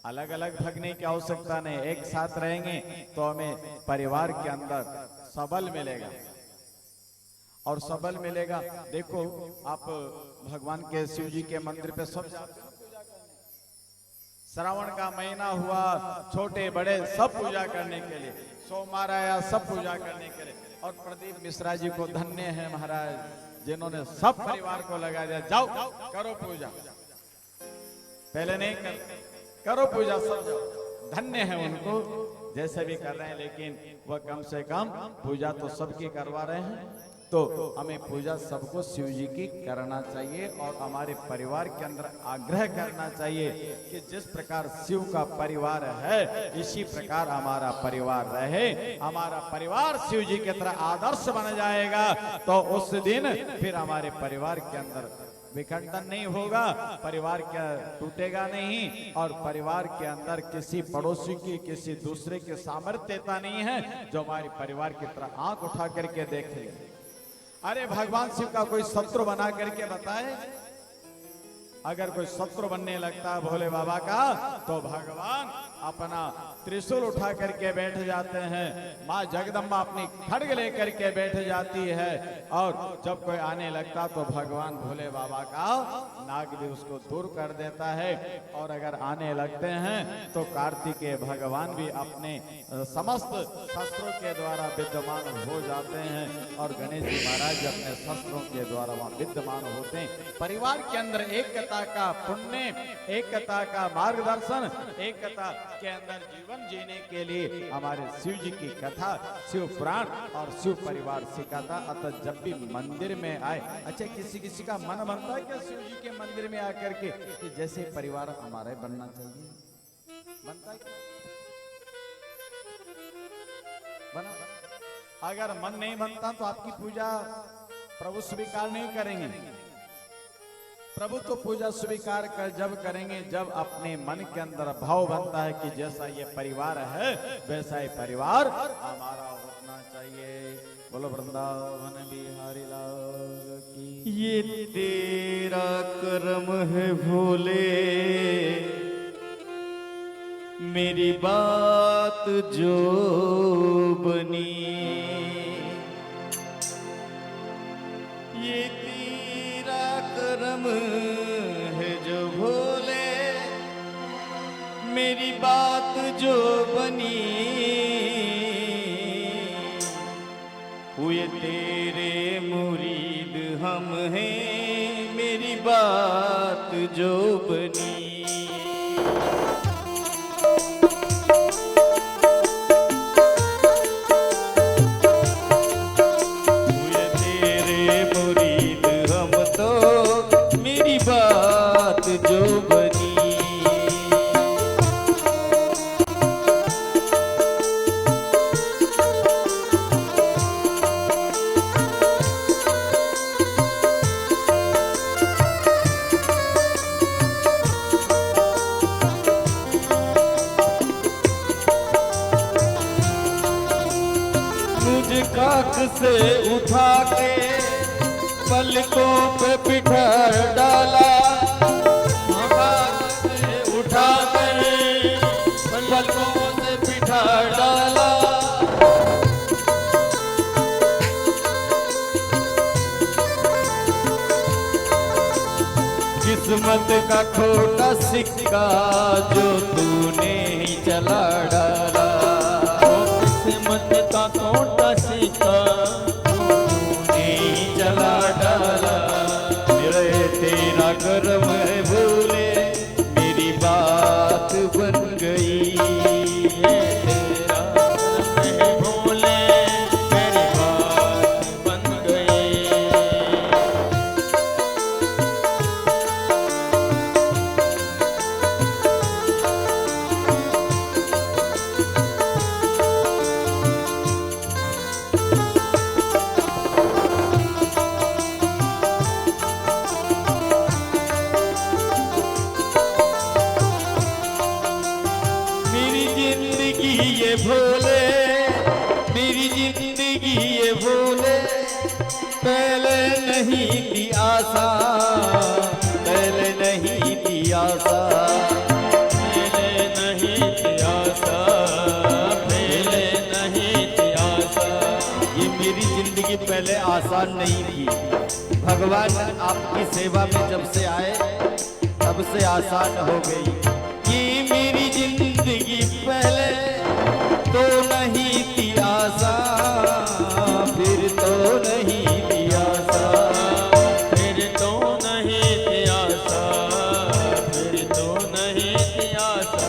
अलग अलग भगने की आवश्यकता नहीं। एक साथ रहेंगे तो हमें परिवार के अंदर सबल मिलेगा और सबल मिलेगा। देखो आप भगवान के शिव जी के मंदिर पे सब जाते हैं। श्रावण का महीना हुआ, छोटे बड़े सब पूजा करने के लिए, सोमवार आया सब पूजा करने के लिए। और प्रदीप मिश्रा जी को धन्य है महाराज, जिन्होंने सब परिवार को लगा दिया, जाओ करो पूजा। पहले नहीं करो पूजा, सब जाओ। धन्य है उनको, जैसे भी कर रहे हैं, लेकिन वह कम से कम पूजा तो सबकी करवा रहे हैं। तो हमें पूजा सबको शिव जी की करना चाहिए और हमारे परिवार के अंदर आग्रह करना चाहिए कि जिस प्रकार शिव का परिवार है इसी प्रकार हमारा परिवार रहे। हमारा परिवार शिव जी की तरह आदर्श बन जाएगा तो उस दिन फिर हमारे परिवार के अंदर विखंडन नहीं होगा, परिवार क्या टूटेगा नहीं, और परिवार के अंदर किसी पड़ोसी की, किसी दूसरे की सामर्थ्यता नहीं है जो हमारे परिवार की तरह आंख उठा करके देखे। अरे भगवान शिव का कोई शत्रु बना करके बताए? अगर कोई शत्रु बनने लगता है भोले बाबा का तो भगवान अपना त्रिशूल उठा करके बैठ जाते हैं, माँ जगदम्बा अपनी खड्ग लेकर के बैठ जाती है, और जब कोई आने लगता तो भगवान भोले बाबा का नाग भी उसको दूर कर देता है। और अगर आने लगते हैं तो कार्तिकेय भगवान भी अपने समस्त शस्त्रों के द्वारा विद्यमान हो जाते हैं, और गणेश जी महाराज अपने शस्त्रों के द्वारा वहां विद्यमान होते हैं। परिवार के अंदर एकता एकता का पुण्य, एकता का मार्गदर्शन, एकता के अंदर जीवन जीने के लिए हमारे शिव जी की कथा, शिव पुराण और शिव परिवार सिखाता। अतः जब भी मंदिर में आए, अच्छा किसी किसी का मन बनता है क्या शिव जी के मंदिर में आकर के कि जैसे परिवार हमारा बनना चाहिए, बनता है क्या? बना? अगर मन नहीं बनता तो आपकी पूजा प्रभु स्वीकार नहीं करेंगे। प्रभु तो पूजा स्वीकार कर जब करेंगे जब अपने मन के अंदर भाव बनता है कि जैसा ये परिवार है वैसा ही परिवार हमारा होना चाहिए। बोलो वृंदावन बिहारी लाल की। ये तेरा कर्म है भोले, मेरी बात जो बनी। ये तेरा कर्म है जो भोले, मेरी बात जो बनी। हुए तेरे मुरीद हम हैं, मेरी बात जो बनी। हुए तेरे मुरीद हम तो, मेरी बात जो बनी। मुझे काख से उठा के पलकों पे बिठा डाला। काख से उठा के पलकों से बिठा डाला। किस्मत का खोटा सिक्का जो तूने ही चला डाला। किस्मत का खोटा सिक्का तूने ही चला डाला। मेरे तेरा कर्म है भोले, मेरी बात बन गई। ये तेरा कर्म है भोले, मेरी बात बन गई। मेरी जिंदगी ये भोले, मेरी जिंदगी ये भोले, पहले नहीं थी आशा, पहले नहीं थी आशा। पहले नहीं थी आशा, पहले नहीं थी आशा। ये मेरी जिंदगी पहले आसान नहीं थी। भगवान आपकी सेवा में जब से आए तब से आसान हो गई। ये मेरी जिंदगी पहले तो नहीं थी आशा, फिर तो नहीं थी आशा, फिर तो नहीं थी आशा, फिर तो नहीं थी आशा।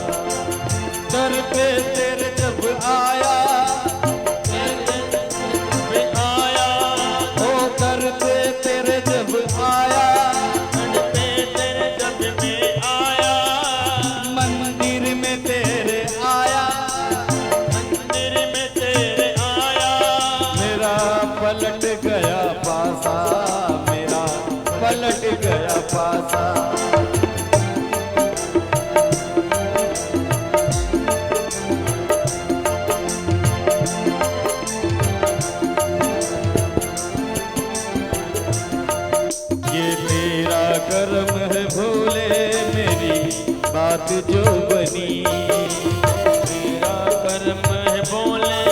दर पे तेरे जब आया, आया ओ दर पे तेरे जब आया, मंदिर में तेरे आया, मंदिर में तेरे आया। मेरा पलट गया पासा, मेरा पलट गया पासा। ये तेरा कर्म है भोले, मेरी बात जो बनी। तेरा कर्म है भोले,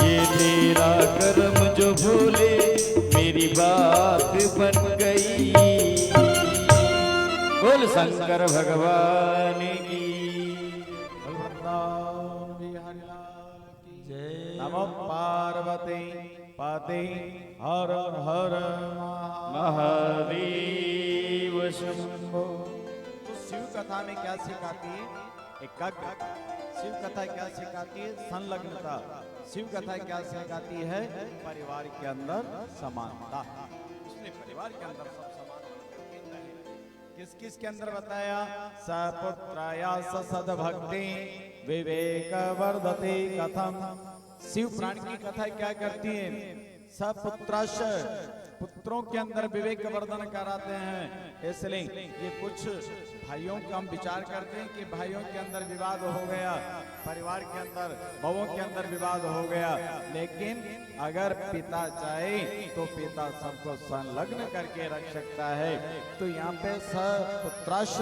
ये तेरा कर्म जो भोले, मेरी बात बन गई। बोल शंकर भगवान की। वृंदावन बिहारी लाल की। जय। नमो पार्वती पति हर हर महादेव शंभो। तो शिव कथा में क्या सिखाती है? एकाग्र। शिव कथा क्या सिखाती है? संलग्नता। शिव कथा क्या सिखाती है? परिवार के अंदर समानता। इसलिए परिवार के अंदर सब समान होकर रहे। किस किस के अंदर बताया? सपुत्राया सद्भक्ति विवेक वर्धते कथम। शिव प्राण की कथा क्या करती है? सपुत्राश, पुत्रों के अंदर विवेक वर्धन कराते हैं। इसलिए ये कुछ भाइयों का हम विचार करते हैं कि भाइयों के अंदर विवाद हो गया, परिवार के अंदर बहुओं के अंदर विवाद हो गया, लेकिन अगर पिता चाहे तो पिता सबको संलग्न करके रख सकता है। तो यहाँ पे सपुत्राश,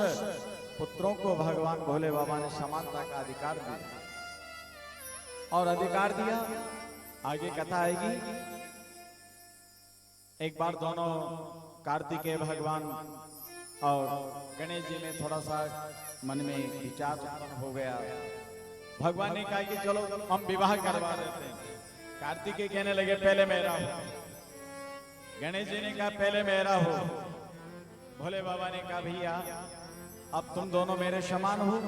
पुत्रों को भगवान भोले बाबा ने समानता का अधिकार दिया और अधिकार दिया। आगे कथा आएगी। एक बार दोनों कार्तिकेय भगवान और गणेश जी में थोड़ा सा मन में विचार उत्पन्न हो गया। भगवान ने कहा कि चलो हम विवाह करवा देते हैं। कार्तिकेय कहने लगे पहले मेरा हो। गणेश जी ने कहा पहले मेरा हो। भोले बाबा ने कहा भैया अब तुम दोनों मेरे समान हो,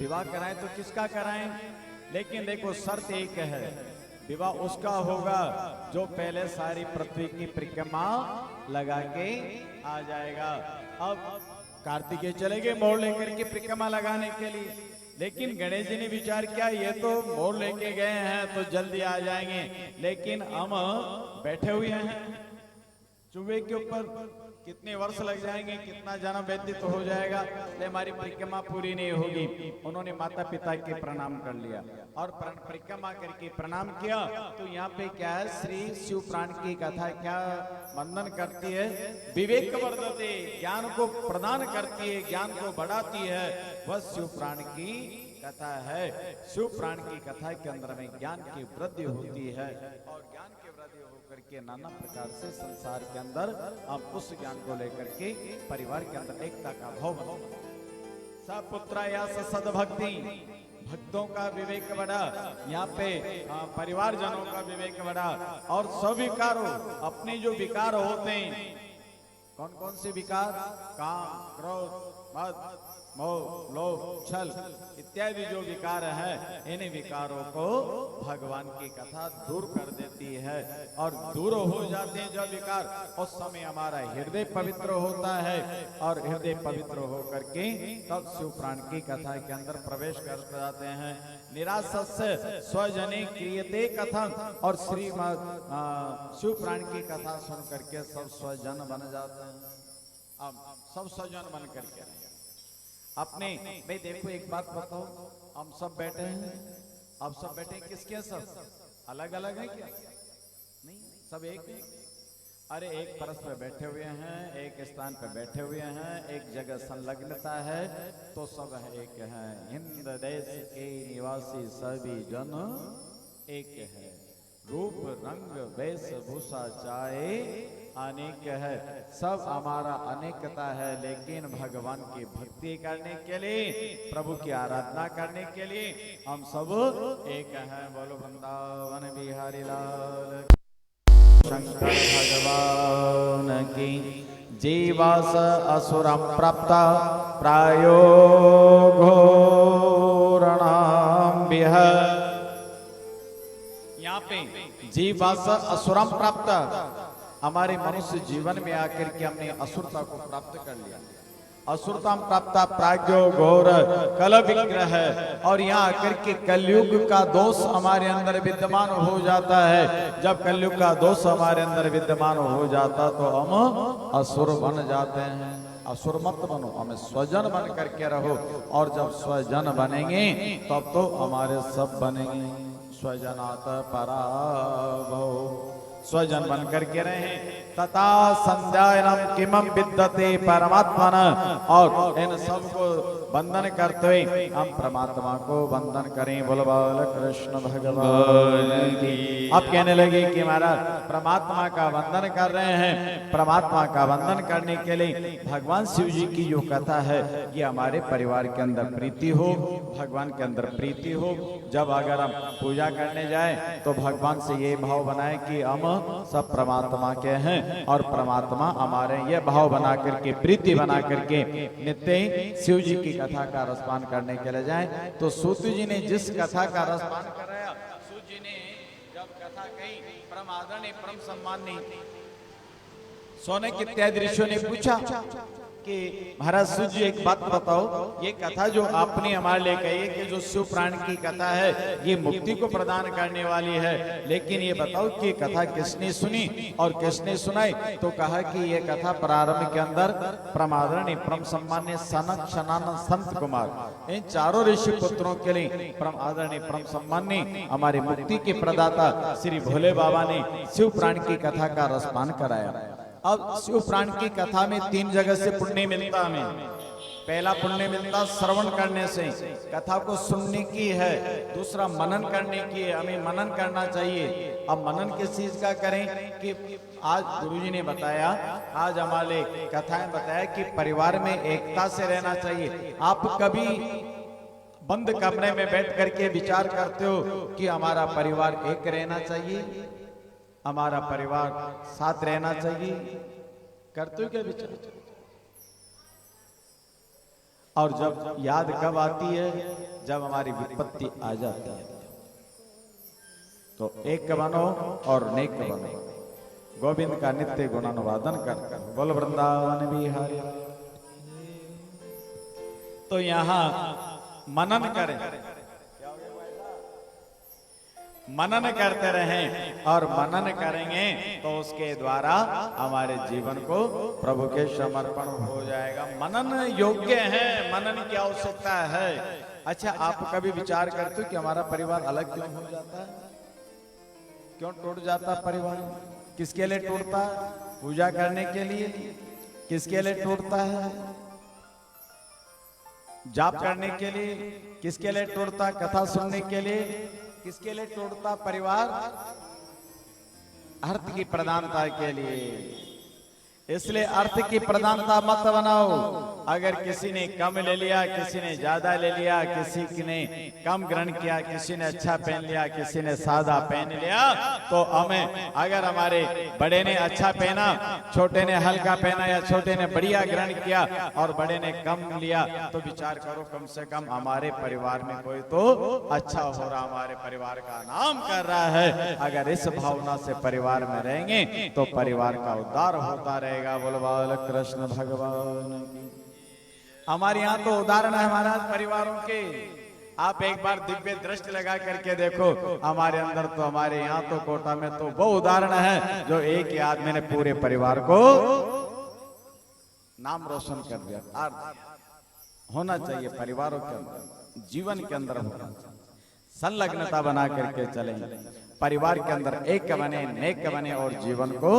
विवाह कराएं तो किसका कराएं? लेकिन देखो शर्त एक है, विवाह उसका होगा जो पहले सारी पृथ्वी की परिक्रमा लगा के आ जाएगा। अब कार्तिकेय चले गए मोड़ लेकर के परिक्रमा लगाने के लिए, लेकिन गणेश जी ने विचार किया ये तो मोड़ लेके गए हैं तो जल्दी आ जाएंगे, लेकिन हम बैठे हुए हैं चूहे के ऊपर, कितने वर्ष लग जाएंगे, कितना जन्म व्यतीत हो जाएगा, इसलिए हमारी परिक्रमा पूरी नहीं होगी। उन्होंने माता पिता के प्रणाम कर लिया और परिक्रमा करके प्रणाम किया। तो यहाँ पे क्या है? श्री शिव प्राण की कथा क्या वंदन करती है? विवेक वर्धते, ज्ञान को प्रदान करती है, ज्ञान को बढ़ाती है, वह शिव प्राण की कथा है। शिव प्राण की कथा के अंदर में ज्ञान की वृद्धि होती है और ज्ञान की वृद्धि होकर के नाना प्रकार से संसार के अंदर हम उस ज्ञान को लेकर के परिवार के अंदर एकता का भाव बनता है। सपुत्राया सद्भक्ति, भक्तों का विवेक बढ़ा, यहाँ पे परिवार जनों का विवेक बढ़ा और सविकारों, अपने जो विकार होते हैं, कौन कौन से विकार? काम, क्रोध, मद, मोह, लोभ, छल इत्यादि जो विकार है, इन विकारों को भगवान की कथा दूर कर देती है और दूर हो जाते हैं जब विकार, उस समय हमारा हृदय पवित्र होता है और हृदय पवित्र होकर के तब शिव प्राण की कथा के अंदर प्रवेश कर जाते हैं। निरासस्य स्वजने क्रियते कथम, और श्रीमद शिव प्राण की कथा सुन करके सब स्वजन बन जाते हैं। अब सब स्वजन बन करके अपने भाई देखो एक बात बताओ, हम सब बैठे हैं, अब सब बैठे हैं, किसके सब अलग अलग है क्या? नहीं, सब एक है। अरे एक परस पे बैठे हुए हैं, एक स्थान पे बैठे हुए हैं, एक जगह संलग्नता है तो सब एक है। हिंद देश के निवासी सभी जन एक है। रूप रंग वेशभूषा चाहे अनेक है, सब हमारा अनेकता है, लेकिन भगवान की भक्ति करने के लिए, प्रभु की आराधना करने के लिए हम सब एक हैं। बोलो वृंदावन बिहारी लाल शंकर भगवान की। जीवास असुरम प्राप्त प्रायो घोरणाम बिह। यहाँ पे जीवास असुरम प्राप्त, हमारे मनुष्य जीवन में आकर के हमने असुरता को प्राप्त कर लिया। असुरता प्राप्त प्राज्ञो घोर कल विग्रह है, और यहाँ आकर के कलयुग का दोष हमारे अंदर विद्यमान हो जाता है। जब कलयुग का दोष हमारे अंदर विद्यमान हो जाता तो हम असुर बन जाते हैं। असुर मत बनो, हमें स्वजन बन करके रहो, और जब स्वजन बनेंगे तब तो हमारे सब बनेंगे। स्वजनात पराभव, स्वजन बन करके रहे। तथा संध्यायनम किमम विद्यते परमात्मन, और इन सबको वंदन करते हुए हम परमात्मा को वंदन करें। बोलो बाल कृष्ण भगवान की। अब कहने लगे कि महाराज परमात्मा का वंदन कर रहे हैं, परमात्मा का वंदन करने के लिए भगवान शिव जी की जो कथा है ये हमारे परिवार के अंदर प्रीति हो, भगवान के अंदर प्रीति हो। जब अगर हम पूजा करने जाए तो भगवान से ये भाव बनाए कि हम सब परमात्मा के हैं और परमात्मा हमारे, ये भाव बना करके, प्रीति बना करके नित्य ही शिव जी की कथा का रसपान करने के लिए जाए। तो सूत जी ने जिस कथा का रसपान कराया, सूत जी ने जब कथा कही, परम आदरणीय परम सम्माननीय सौनक इत्यादि ऋषियों ने पूछा कि महाराज सूत जी एक बात बताओ, ये कथा जो आपने हमारे लिए कही है कि जो शिव प्राण की कथा है ये मुक्ति को प्रदान करने वाली है, लेकिन ये बताओ कि कथा किसने सुनी और किसने सुनाई? तो कहा कि ये कथा प्रारंभ के अंदर परमादरणीय परम सम्मान्य सनक सनातन संत कुमार, इन चारों ऋषि पुत्रों के लिए परम आदरणीय परम सम्मान्य हमारे मुक्ति के प्रदाता श्री भोले बाबा ने शिव प्राण की कथा का रसपान कराया। अब शिव प्राण की कथा में 3 जगह से पुण्य मिलता हमें। पहला पुण्य मिलता श्रवण करने से, कथा को सुनने की है। दूसरा मनन करने की है, हमें मनन करना चाहिए। अब मनन किस चीज का करें कि आज गुरुजी ने बताया, आज हमारे कथाएं बताया कि परिवार में एकता से रहना चाहिए। आप कभी बंद कमरे में बैठ करके विचार करते हो कि हमारा परिवार एक रहना चाहिए, हमारा परिवार साथ रहना चाहिए? करते हो क्या विचार? और जब याद कब आती है? जब हमारी विपत्ति आ जाती है। तो एक बनो और नेक बनो, गोविंद का नित्य गुणानुवादन कर बोल वृंदावन बिहारी। तो यहां मनन करें, मनन करते रहें और मनन करेंगे तो उसके द्वारा हमारे जीवन को प्रभु के समर्पण हो जाएगा। मनन योग्य है, मनन की आवश्यकता है। अच्छा, आप कभी विचार करते हो कि हमारा परिवार अलग क्यों हो जाता है? क्यों टूट जाता है परिवार? किसके लिए टूटता है? पूजा करने के लिए? किसके लिए टूटता है? जाप करने के लिए? किसके लिए टूटता? कथा सुनने के लिए? किसके लिए टूटता परिवार? अर्थ की प्रधानता के लिए। इसलिए अर्थ की प्रधानता मत बनाओ। अगर किसी ने कम ले लिया, किसी ने ज्यादा ले लिया, किसी ने कम ग्रहण किया, किसी ने अच्छा पहन लिया, किसी ने सादा पहन लिया, तो हमें, अगर हमारे बड़े ने अच्छा पहना, छोटे ने हल्का पहना, या छोटे ने बढ़िया ग्रहण किया और बड़े ने कम लिया, तो विचार करो कम से कम हमारे परिवार में कोई तो अच्छा हो रहा, हमारे परिवार का नाम कर रहा है। अगर इस भावना से परिवार में रहेंगे तो परिवार का उद्धार होता रहेगा। बोलो बाल कृष्ण भगवान की। हमारे यहाँ तो उदाहरण है महाराज परिवारों के। आप एक बार दिव्य दृष्टि लगा करके देखो, हमारे अंदर तो, हमारे यहाँ तो कोटा में तो वो उदाहरण है जो एक ही आदमी ने पूरे परिवार को नाम रोशन कर दिया। होना चाहिए परिवारों के अंदर, जीवन के अंदर होना चाहिए, संलग्नता बना करके चलें। परिवार के अंदर एक बने, नेक बने और जीवन को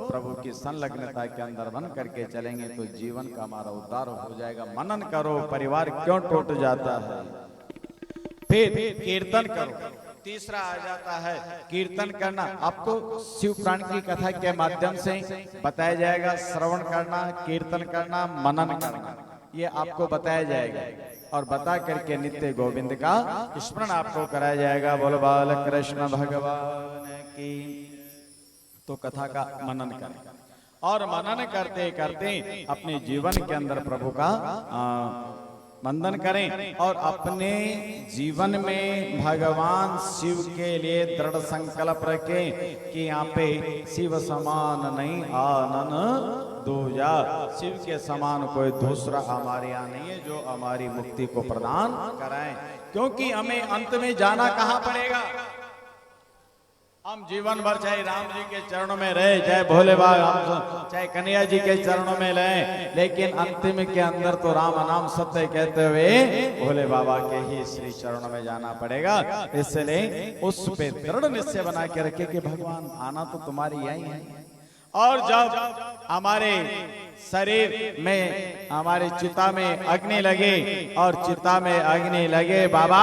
प्रभु की संलग्नता के अंदर बन करके चलेंगे तो जीवन का हमारा उद्धार हो जाएगा। मनन करो, परिवार क्यों टूट जाता है। फिर कीर्तन करो। तीसरा आ जाता है कीर्तन करना। आपको शिव प्राण की कथा के माध्यम से बताया जाएगा, श्रवण करना, कीर्तन करना, मनन करना, ये आपको बताया जाएगा और बता करके नित्य गोविंद का स्मरण आपको कराया जाएगा। बोलो बाल कृष्ण भगवान की। तो कथा का मनन करें और मनन करते करते अपने जीवन के अंदर प्रभु का वंदन करें और अपने जीवन में भगवान शिव के लिए दृढ़ संकल्प रखें कि यहाँ पे शिव समान नहीं आनन दूजा। शिव के समान कोई दूसरा हमारे यहाँ नहीं है जो हमारी मुक्ति को प्रदान कराए, क्योंकि हमें अंत में जाना कहाँ पड़ेगा। हम जीवन भर चाहे राम जी के चरणों में रहे, चाहे भोले बाबा, चाहे कन्हैया जी के चरणों में रहे, लेकिन अंतिम के अंदर तो राम नाम सत्य कहते हुए भोले बाबा के ही श्री चरणों में जाना पड़ेगा। इसलिए उस पे दृढ़ निश्चय बना के रखे कि भगवान आना तो तुम्हारी यही है। और जब हमारे शरीर में हमारे चिता में अग्नि लगे और चिता में अग्नि लगे बाबा,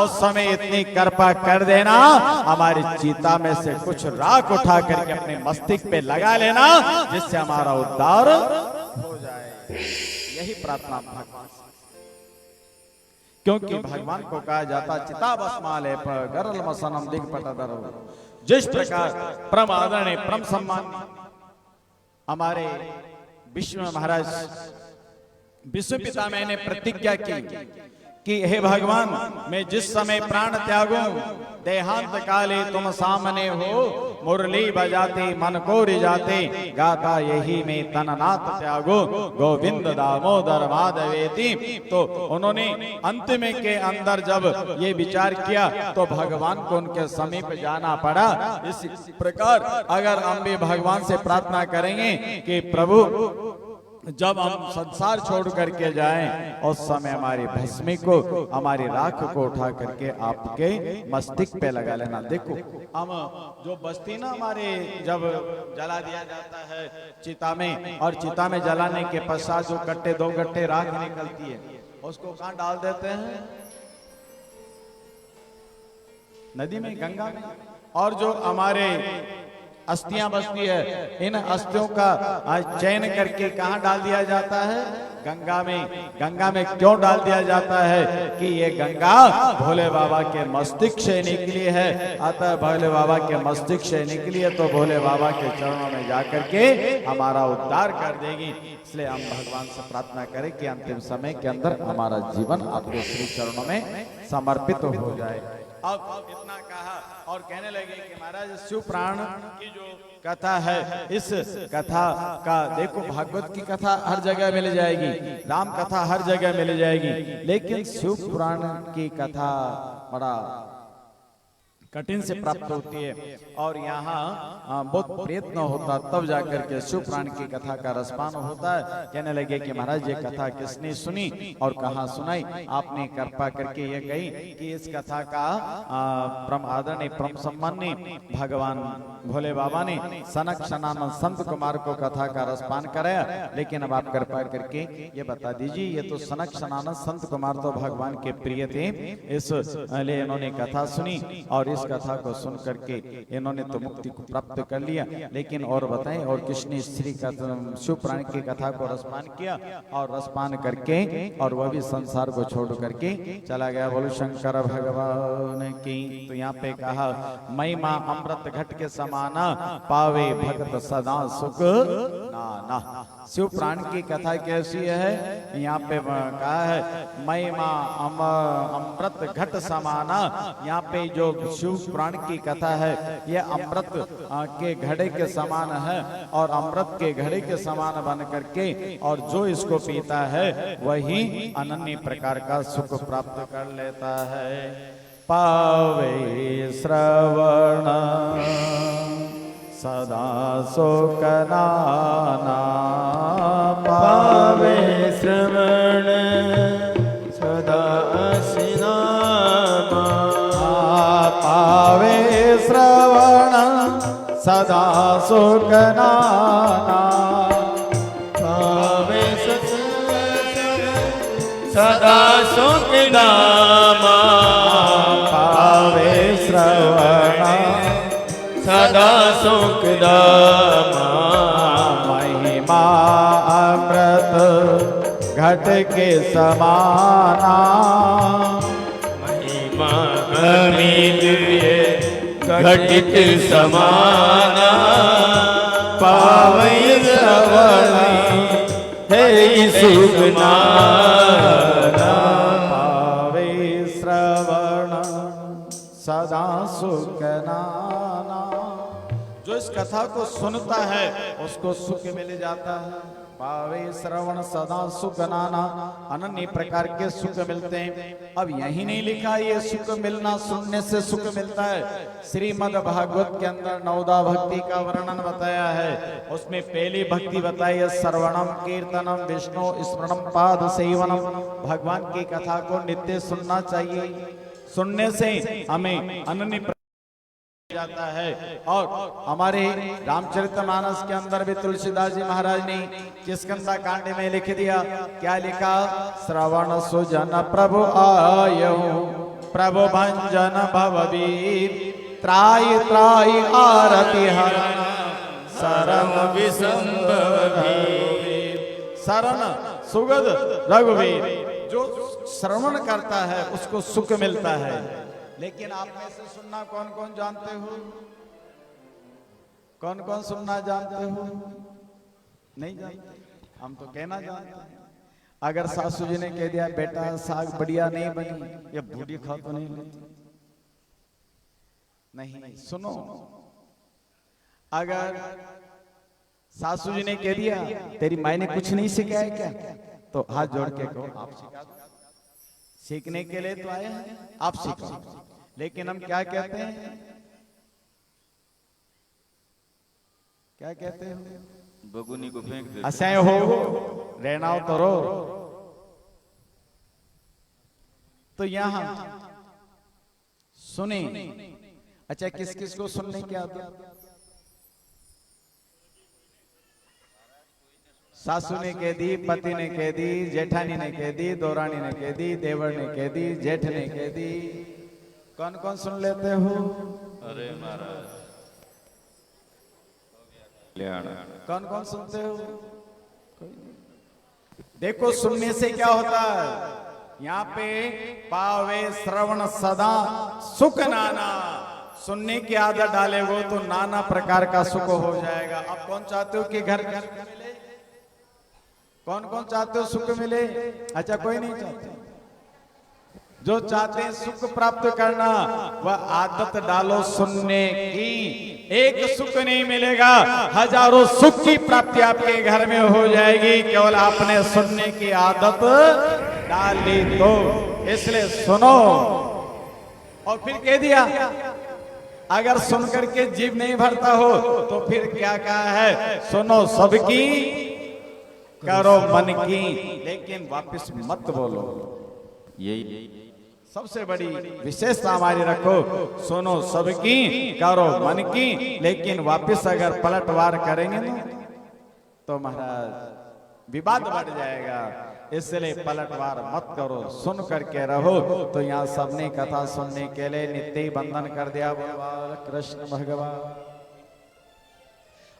उस समय इतनी कृपा कर देना हमारी चिता में से कुछ राख उठा करके अपने मस्तिष्क पे लगा लेना, जिससे हमारा उद्धार हो जाए। यही प्रार्थना भगवान से, क्योंकि भगवान को कहा जाता चिता भस्माले पर गरल मसनम दिग्पटधरो। जिस प्रकार परम आदरणीय परम सम्मान हमारे विष्णु महाराज विश्व पिता मैंने प्रतिज्ञा की कि हे भगवान, मैं जिस समय प्राण त्यागूं देहांत काले तुम सामने हो, मुरली बजाते मन को रिजाते गाता यही में तननाथ त्यागो गोविंद दामोदर माधवेति। तो उन्होंने अंतिम के अंदर जब ये विचार किया तो भगवान को उनके समीप जाना पड़ा। इस प्रकार अगर हम भी भगवान से प्रार्थना करेंगे कि प्रभु जब हम संसार छोड़ करके जाएं उस समय हमारी भस्मी को, हमारी राख को उठा करके आपके मस्तिष्क पे लगा लेना। देखो हम जो बस्ती ना हमारे जब जला दिया जाता है चिता में, और चिता में जलाने के पश्चात जो कट्टे दो गट्टे राख निकलती है उसको कहाँ डाल देते हैं? नदी में, गंगा में। और जो हमारे अस्थियां बसती है, इन अस्थियों का चयन करके कहाँ डाल दिया जाता है? गंगा में। गंगा में क्यों डाल दिया जाता है? कि ये गंगा भोले बाबा के मस्तिष्क से निकली है, अतः भोले बाबा के मस्तिष्क से निकली है तो भोले बाबा के चरणों में जाकर के हमारा उद्धार कर देगी। इसलिए हम भगवान से प्रार्थना करें कि अंतिम समय के अंदर हमारा जीवन आपके श्री चरणों में समर्पित हो जाए। अब इतना कहा और कहने लगे कि महाराज शिव पुराण की जो कथा है, इस कथा का देखो, भागवत की कथा हर जगह मिल जाएगी, राम कथा हर जगह मिल जाएगी, लेकिन शिव पुराण की कथा बड़ा कठिन से प्राप्त होती है और यहाँ बहुत प्रयत्न होता तब जाकर के शिव पुराण की कथा का रसपान होता है। कहने लगे कि महाराज ये कथा किसने सुनी और कहाँ सुनाई? आपने कृपा करके ये कही कि इस कथा का परम आदरणीय परम सम्माननीय भगवान भोले बाबा ने सनक सनातन संत कुमार को कथा का रसपान कराया, लेकिन अब आप कृपा करके ये बता दीजिए, ये तो सनक सनातन संत कुमार तो भगवान के प्रिय थे, इसलिए इन्होंने कथा सुनी और इस कथा को सुन करके इन्होंने तो मुक्ति को प्राप्त कर लिया, लेकिन और बताएं और किसने श्री शिव पुराण की कथा को रसपान किया और रसपान करके और वह भी संसार को छोड़ करके चला गया। बोलो शंकर भगवान की। तो यहाँ पे कहा महिमा अमृत घट के समाना पावे भक्त सदा सुख नाना। शिव पुराण की कथा कैसी है? यहाँ पे कहा है महिमा अमृत घट समाना। यहाँ पे जो शिव पुराण की कथा है यह अमृत के घड़े के समान है और अमृत के घड़े के समान बन करके और जो इसको पीता है वही अनन्य प्रकार का सुख प्राप्त कर लेता है। पावे श्रवण सदा सुख नाना। पावे श्रवण सदा नामा। पावे श्रवण सदा सुख नाना। पावे सदा सुख नामा। पावे श्रवण सदा सुख नामा। महिमा अमृत घट के समाना। महिमा अमित घटित समाना। पावे श्रवण है सुख नाना। पावे श्रवण सदा सुख नाना। जो इस कथा को सुनता है उसको सुख मिल जाता है। पावे श्रवण सदा सुख नाना। अनन्य प्रकार के सुख मिलते हैं। अब यही नहीं लिखा ये सुख मिलना सुनने से सुख मिलता है। श्रीमद् भागवत के अंदर नवदा भक्ति का वर्णन बताया है। उसमें पहली भक्ति बताई है श्रवणम कीर्तनम विष्णु स्मरणम पाद सेवनम। भगवान की कथा को नित्य सुनना चाहिए। सुनने से हमें अनन्य जाता है। और हमारे रामचरितमानस के अंदर भी तुलसीदास जी महाराज ने किष्किंधा कांड में लिख दिया, क्या लिखा? श्रवण सुजन प्रभु आयो, प्रभु भंजन भववीर, त्राई त्राई आरती हरण, सरम विसंबीर। शरण सुगद रघुवीर। जो श्रवण करता है उसको सुख मिलता है। लेकिन आप में से सुनना कौन कौन जानते हो? कौन कौन सुनना जानते हो? नहीं जानते? हम तो कहना जानते हैं। अगर सासू जी ने कह दिया बेटा साग बढ़िया नहीं बनी, या बूढ़ी खा तो नहीं लेती? नहीं, सुनो। अगर सासू जी ने कह दिया तेरी माँ ने कुछ नहीं सिखाया क्या, तो हाथ जोड़ के कहो आप सिखा दो। सीखने के लिए तो आए हैं, आप सीखो। लेकिन हम क्या कहते हैं? क्या कहते हो? बगुनी को फेंक दे। असह्य हो रहना हो तो रो। तो यहां सुने। अच्छा, किस किस को सुनने की आदत? सासू ने कह दी, पति ने कह दी, जेठानी ने कह दी, दौरानी ने कह दी, देवर ने कह दी, जेठ ने कह दी। कौन कौन सुन लेते हो? अरे महाराज कौन कौन सुनते हो? कोई नहीं। देखो सुनने से क्या होता है? यहाँ पे पावे श्रवण सदा सुख नाना। सुनने की आदत डाले वो तो नाना प्रकार का सुख हो जाएगा। अब कौन चाहते हो कि घर घर मिले? कौन कौन चाहते हो सुख मिले? अच्छा, कोई नहीं चाहते। जो चाहते हैं सुख प्राप्त करना, वह आदत डालो सुनने की। एक सुख नहीं मिलेगा, हजारों सुख की प्राप्ति आपके घर में हो जाएगी, केवल आपने सुनने की आदत डाल ली तो। इसलिए सुनो। और फिर कह दिया अगर सुन करके जीव नहीं भरता हो तो फिर क्या कहा है? सुनो सबकी, करो मन की, लेकिन वापस मत बोलो। यही सबसे बड़ी विशेषता हमारी रखो। सुनो सबकी, करो मन की, लेकिन वापस अगर पलटवार करेंगे ना तो महाराज विवाद बढ़ जाएगा। इसलिए पलटवार मत करो, सुन करके रहो। तो यहाँ सबने कथा सुनने के लिए नित्य ही बंधन कर दिया भगवान कृष्ण भगवान।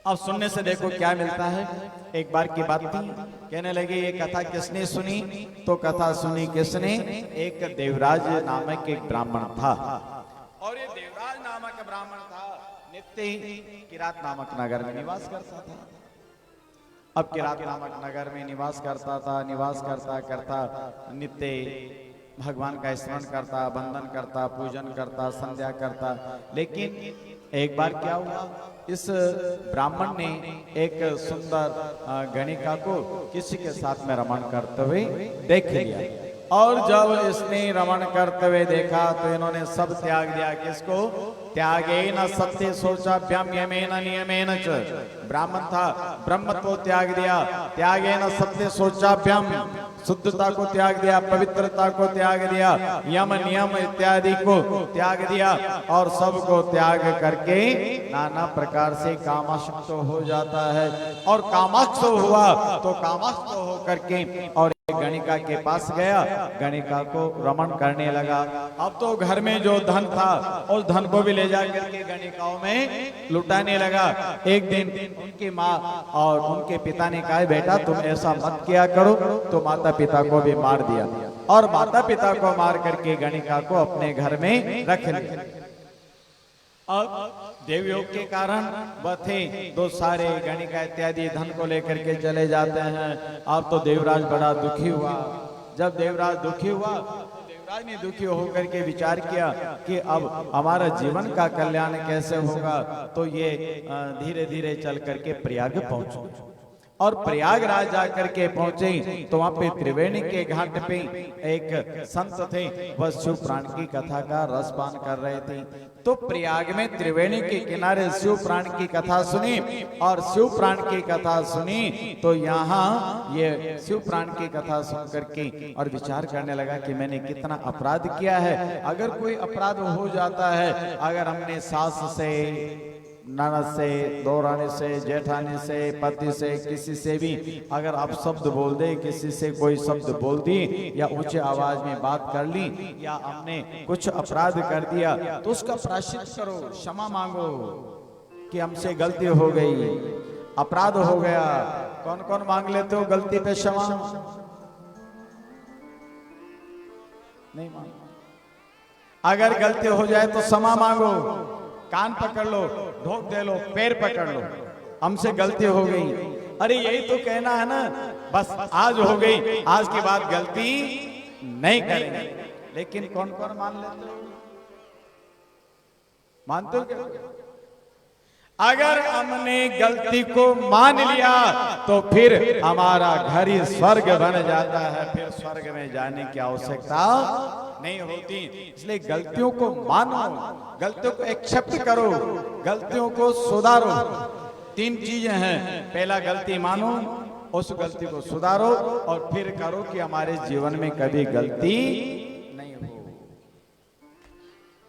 अब सुनने से देखो क्या मिलता है। एक बार की बात थी, कहने लगे ये कथा किसने सुनी? तो कथा सुनी किसने? एक देवराज नामक एक ब्राह्मण था। और ये देवराज नामक ब्राह्मण था, नित्य ही किरात नामक नगर में निवास करता था। अब किरात नामक नगर में निवास करता था। निवास करता करता नित्य भगवान का स्मरण करता, वंदन करता, पूजन करता, संध्या करता। लेकिन एक बार क्या हुआ, इस ब्राह्मण ने एक सुंदर गणिका को किसी के साथ में रमण करते हुए देख लिया। और जब इसने रमण करते हुए देखा तो इन्होंने सब त्याग दिया। किसको? त्यागे न सत्य सोचाभ्याम यमेन नियमेन च। ब्राह्मण था, ब्रह्मत्व त्याग दिया। त्यागे न सत्य सोचाभ्याम, शुद्धता को त्याग दिया, पवित्रता को त्याग दिया, यम नियम इत्यादि को त्याग दिया, और सबको त्याग करके नाना प्रकार से कामासक्त हो जाता है। और कामासक्त हुआ तो कामासक्त हो करके और गणिका के पास गया, गणिका को रमण करने लगा। अब तो घर में जो धन था उस धन को भी ले जाकर के गणिकाओं में लुटाने लगा। एक दिन उनकी माँ और उनके पिता ने कहा बेटा तुम ऐसा मत किया करो, तो माता पिता को भी मार दिया। और माता पिता को मार करके गणिका को अपने घर में रख लिया। अब देवयोग के कारण वह थे दो सारे गणिका इत्यादि धन को लेकर के चले जाते हैं। अब तो देवराज बड़ा दुखी हुआ। जब देवराज दुखी हुआ, देवराज ने दुखी होकर के विचार किया कि अब हमारा जीवन का कल्याण कैसे होगा। तो ये धीरे धीरे चल करके प्रयाग पहुंचे। और प्रयागराज जाकर के पहुंचे तो वहां पे त्रिवेणी के घाट पे एक संत थे, वह शिव पुराण की कथा का रसपान कर रहे थे। तो प्रयाग में त्रिवेणी के किनारे शिव प्राण की कथा सुनी और शिव प्राण की कथा सुनी तो यहाँ ये शिव प्राण की कथा सुन करके और विचार करने लगा कि मैंने कितना अपराध किया है। अगर कोई अपराध हो जाता है, अगर हमने सास से, ननद से, दौरानी से, जेठानी से, पति से, किसी से भी अगर आप शब्द बोल दे, किसी से कोई शब्द बोल दी या ऊंचे आवाज में बात कर ली या हमने कुछ अपराध कर दिया तो उसका प्रायश्चित करो, क्षमा मांगो कि हमसे गलती हो गई, अपराध हो गया। कौन कौन मांग लेते हो गलती पे क्षमा? नहीं मांगो। अगर गलती हो जाए तो क्षमा मांगो, कान पकड़ लो, ढोक दे लो, पैर पकड़ लो, हमसे गलती हो गई। अरे यही तो कहना है ना, बस आज हो गई, आज के बाद गलती नहीं करेंगे। लेकिन कौन कौन मान लेते हो? मानते हो क्या? अगर हमने गलती को मान लिया तो फिर हमारा घर ही स्वर्ग बन जाता है, फिर स्वर्ग में जाने की आवश्यकता नहीं होती। इसलिए गलतियों को मानो, गलतियों को एक्सेप्ट करो, गलतियों को सुधारो। तीन चीजें हैं, पहला गलती मानो, उस गलती को सुधारो और फिर करो कि हमारे जीवन में कभी गलती नहीं हो।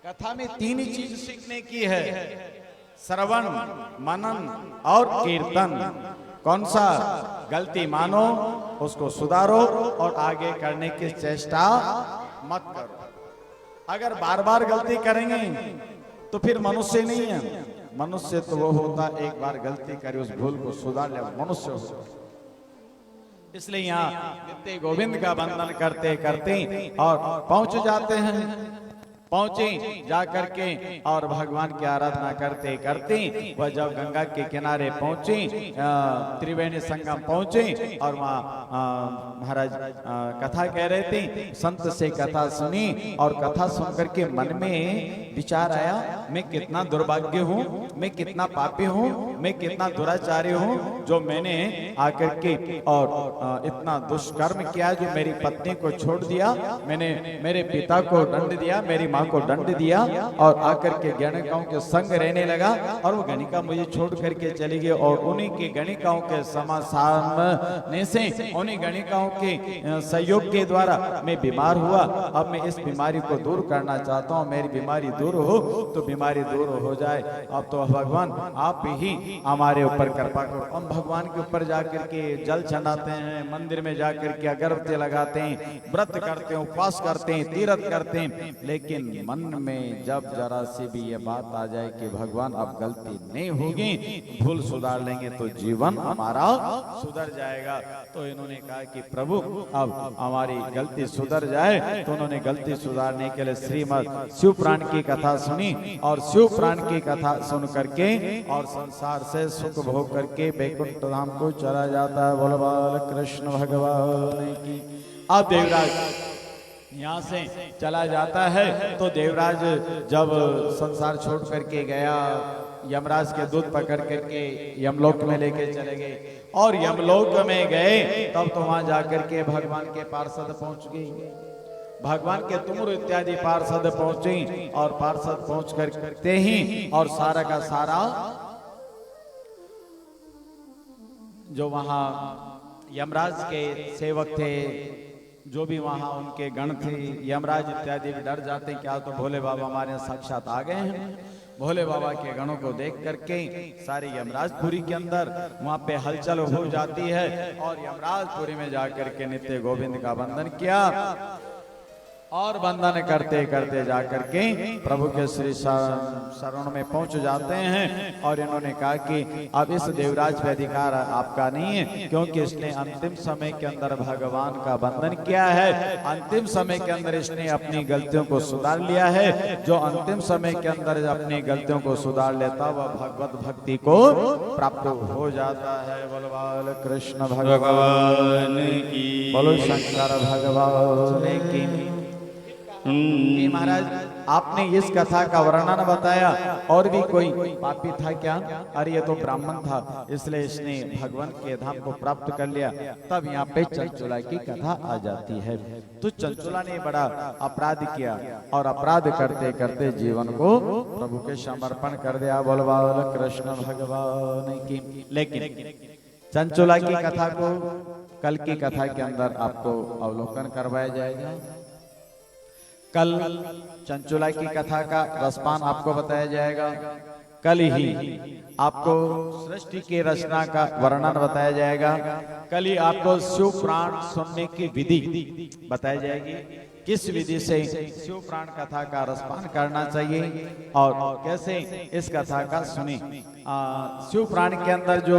कथा में तीन ही चीज सीखने की है, श्रवण, मनन और कीर्तन। कौन सा? गलती मानो, उसको सुधारो और आगे करने की चेष्टा मत करो। अगर बार बार गलती करेंगे तो फिर मनुष्य नहीं है। मनुष्य तो वो होता एक बार गलती करे, उस भूल को सुधार ले, मनुष्य होता। इसलिए यहाँ नित्य गोविंद का वंदन करते करते और पहुंच जाते हैं। पहुंचे जा करके और भगवान की आराधना करते करते वह जब गंगा के किनारे पहुंचे, त्रिवेणी संगम पहुंचे और वहाँ महाराज कथा कह रहे थे। संत से कथा सुनी और कथा सुन करके मन में विचार आया, मैं कितना दुर्भाग्य हूँ, मैं कितना पापी हूँ, मैं कितना दुराचारी हूँ जो मैंने आकर के और इतना दुष्कर्म किया, जो मेरी पत्नी को छोड़ दिया, मैंने मेरे पिता को दंड दिया, मेरी को दंड दिया और आकर के गणिकाओं के संग रहने लगा और वो गणिका मुझे छोड़ करके चली गई। और उन्हीं के गणिकाओं के सामने से, उन्हीं गणिकाओं के सहयोग के द्वारा मैं बीमार हुआ। अब मैं इस बीमारी को दूर करना चाहता हूँ, मेरी बीमारी दूर हो तो बीमारी दूर हो जाए। अब तो भगवान आप ही हमारे ऊपर कृपा करो। हम भगवान के ऊपर जाकर के जल चढ़ाते हैं, मंदिर में जाकर के अगरबत्ती लगाते हैं, व्रत करते हैं, उपवास करते हैं, तीर्थ करते हैं, लेकिन मन में जब जरा से भी ये बात आ जाए कि भगवान अब गलती नहीं होगी, भूल सुधार लेंगे तो जीवन हमारा सुधर जाएगा। तो इन्होंने कहा कि प्रभु अब हमारी गलती सुधर जाए। तो उन्होंने गलती सुधारने के लिए श्रीमद् शिव पुराण की कथा सुनी और शिव पुराण की कथा सुन करके और संसार से सुख भोग करके वैकुंठ धाम को चला जाता है। बोल बाल कृष्ण भगवान की। अब देवराज यहाँ से चला जाता है तो देवराज जब संसार छोड़ करके गया, यमराज के दूध पकड़ करके यमलोक में लेके चले गए और यमलोक में गए तब तो वहां जाकर के भगवान के पार्षद पहुंच गए, भगवान के तुमुर इत्यादि पार्षद पहुंचे और पार्षद पहुंच करते ही और सारा का सारा जो वहां यमराज के सेवक थे, जो भी वहां उनके गण थे, यमराज इत्यादि भी डर जाते, क्या तो भोले बाबा हमारे साक्षात आ गए हैं। भोले बाबा के गणों को देख करके सारे यमराजपुरी के अंदर वहां पे हलचल हो जाती है और यमराजपुरी में जाकर के नित्य गोविंद का वंदन किया और वंदन करते करते जाकर के प्रभु के श्री शरण में पहुंच जाते हैं। और इन्होंने कहा कि अब इस देवराज पे अधिकार आपका नहीं है, क्योंकि इसने अंतिम समय के अंदर भगवान का वंदन किया है, अंतिम समय के अंदर इसने अपनी गलतियों को सुधार लिया है। जो अंतिम समय के अंदर अपनी गलतियों को सुधार लेता वह भगवत भक्ति को प्राप्त हो जाता है। बोलो बाल कृष्ण भगवान की, बोलो शंकर भगवान की। महाराज आपने इस कथा का वर्णन बताया और भी कोई पापी था क्या? अरे ये तो ब्राह्मण था, इसलिए इसने भगवान के धाम को प्राप्त कर लिया। तब यहाँ पे चंचुला की कथा आ जाती है। तो चंचुला ने बड़ा अपराध किया और अपराध करते करते जीवन को प्रभु के समर्पण कर दिया। बोल बोल कृष्ण भगवान की। लेकिन चंचुला की कथा को कल की कथा के अंदर आपको अवलोकन करवाया जाएगा। कल चंचुला की कथा का रसपान आपको बताया जाएगा। कल ही आपको सृष्टि की रचना का वर्णन बताया जाएगा। कल ही आपको शिव पुराण सुनने की विधि बताई जाएगी, किस विधि से शिव पुराण कथा का रसपान करना चाहिए और कैसे इस कथा का सुने। शिव पुराण के अंदर जो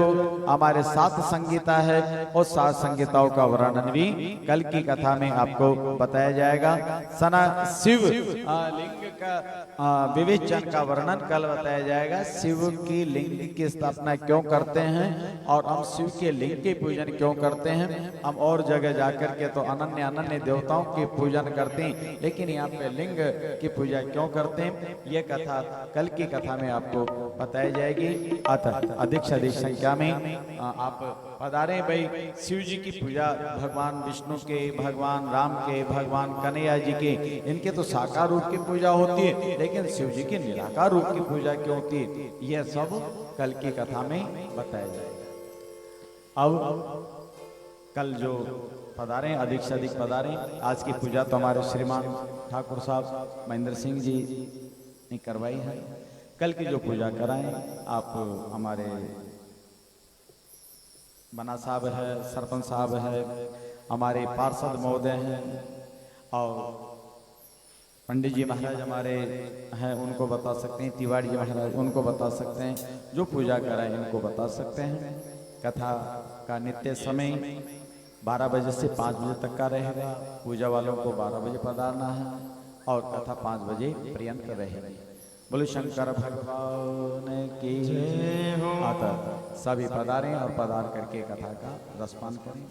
हमारे 7 संगीता है, उस 7 संगीताओं का वर्णन भी कल की कथा में आपको बताया जाएगा। सना शिव लिंग का विवेचन का वर्णन कल बताया जाएगा। शिव की लिंग की स्थापना क्यों करते हैं और हम शिव के लिंग के पूजन क्यों करते हैं। हम और जगह जाकर के तो अनन्य अनन्य देवताओं की पूजन करते हैं, लेकिन यहाँ पे लिंग की पूजा क्यों करते हैं, ये कथा कल की कथा में आपको बताई जाएगी। अतः अधिक से अधिक संख्या में आप पधारे। भाई शिव जी की पूजा भगवान विष्णु के, भगवान राम के, भगवान कन्हैया जी के, इनके तो साकार रूप की पूजा होती है, लेकिन शिव जी की निराकार रूप की पूजा क्यों होती है, यह सब कल की कथा में बताया जाएगा। अब कल जो पधारे अधिक से अधिक पधारे। आज की पूजा तो हमारे श्रीमान ठाकुर साहब महेंद्र सिंह जी ने करवाई है। कल की जो पूजा कराएं आप हमारे बना साहब है, सरपंच साहब है, हमारे पार्षद महोदय हैं और पंडित जी महाराज हमारे हैं, उनको बता सकते हैं। तिवारी जी महाराज उनको बता सकते हैं। जो पूजा कराएं उनको बता सकते हैं। कथा का नित्य समय 12 बजे से 5 बजे तक का रहेगा। पूजा वालों को 12 बजे पधारना है और कथा 5 बजे पर्यंत रहेगी। बोलो शंकर भगवान की जय हो। अतः सभी पधारें और पधार करके कथा का रसपान करें।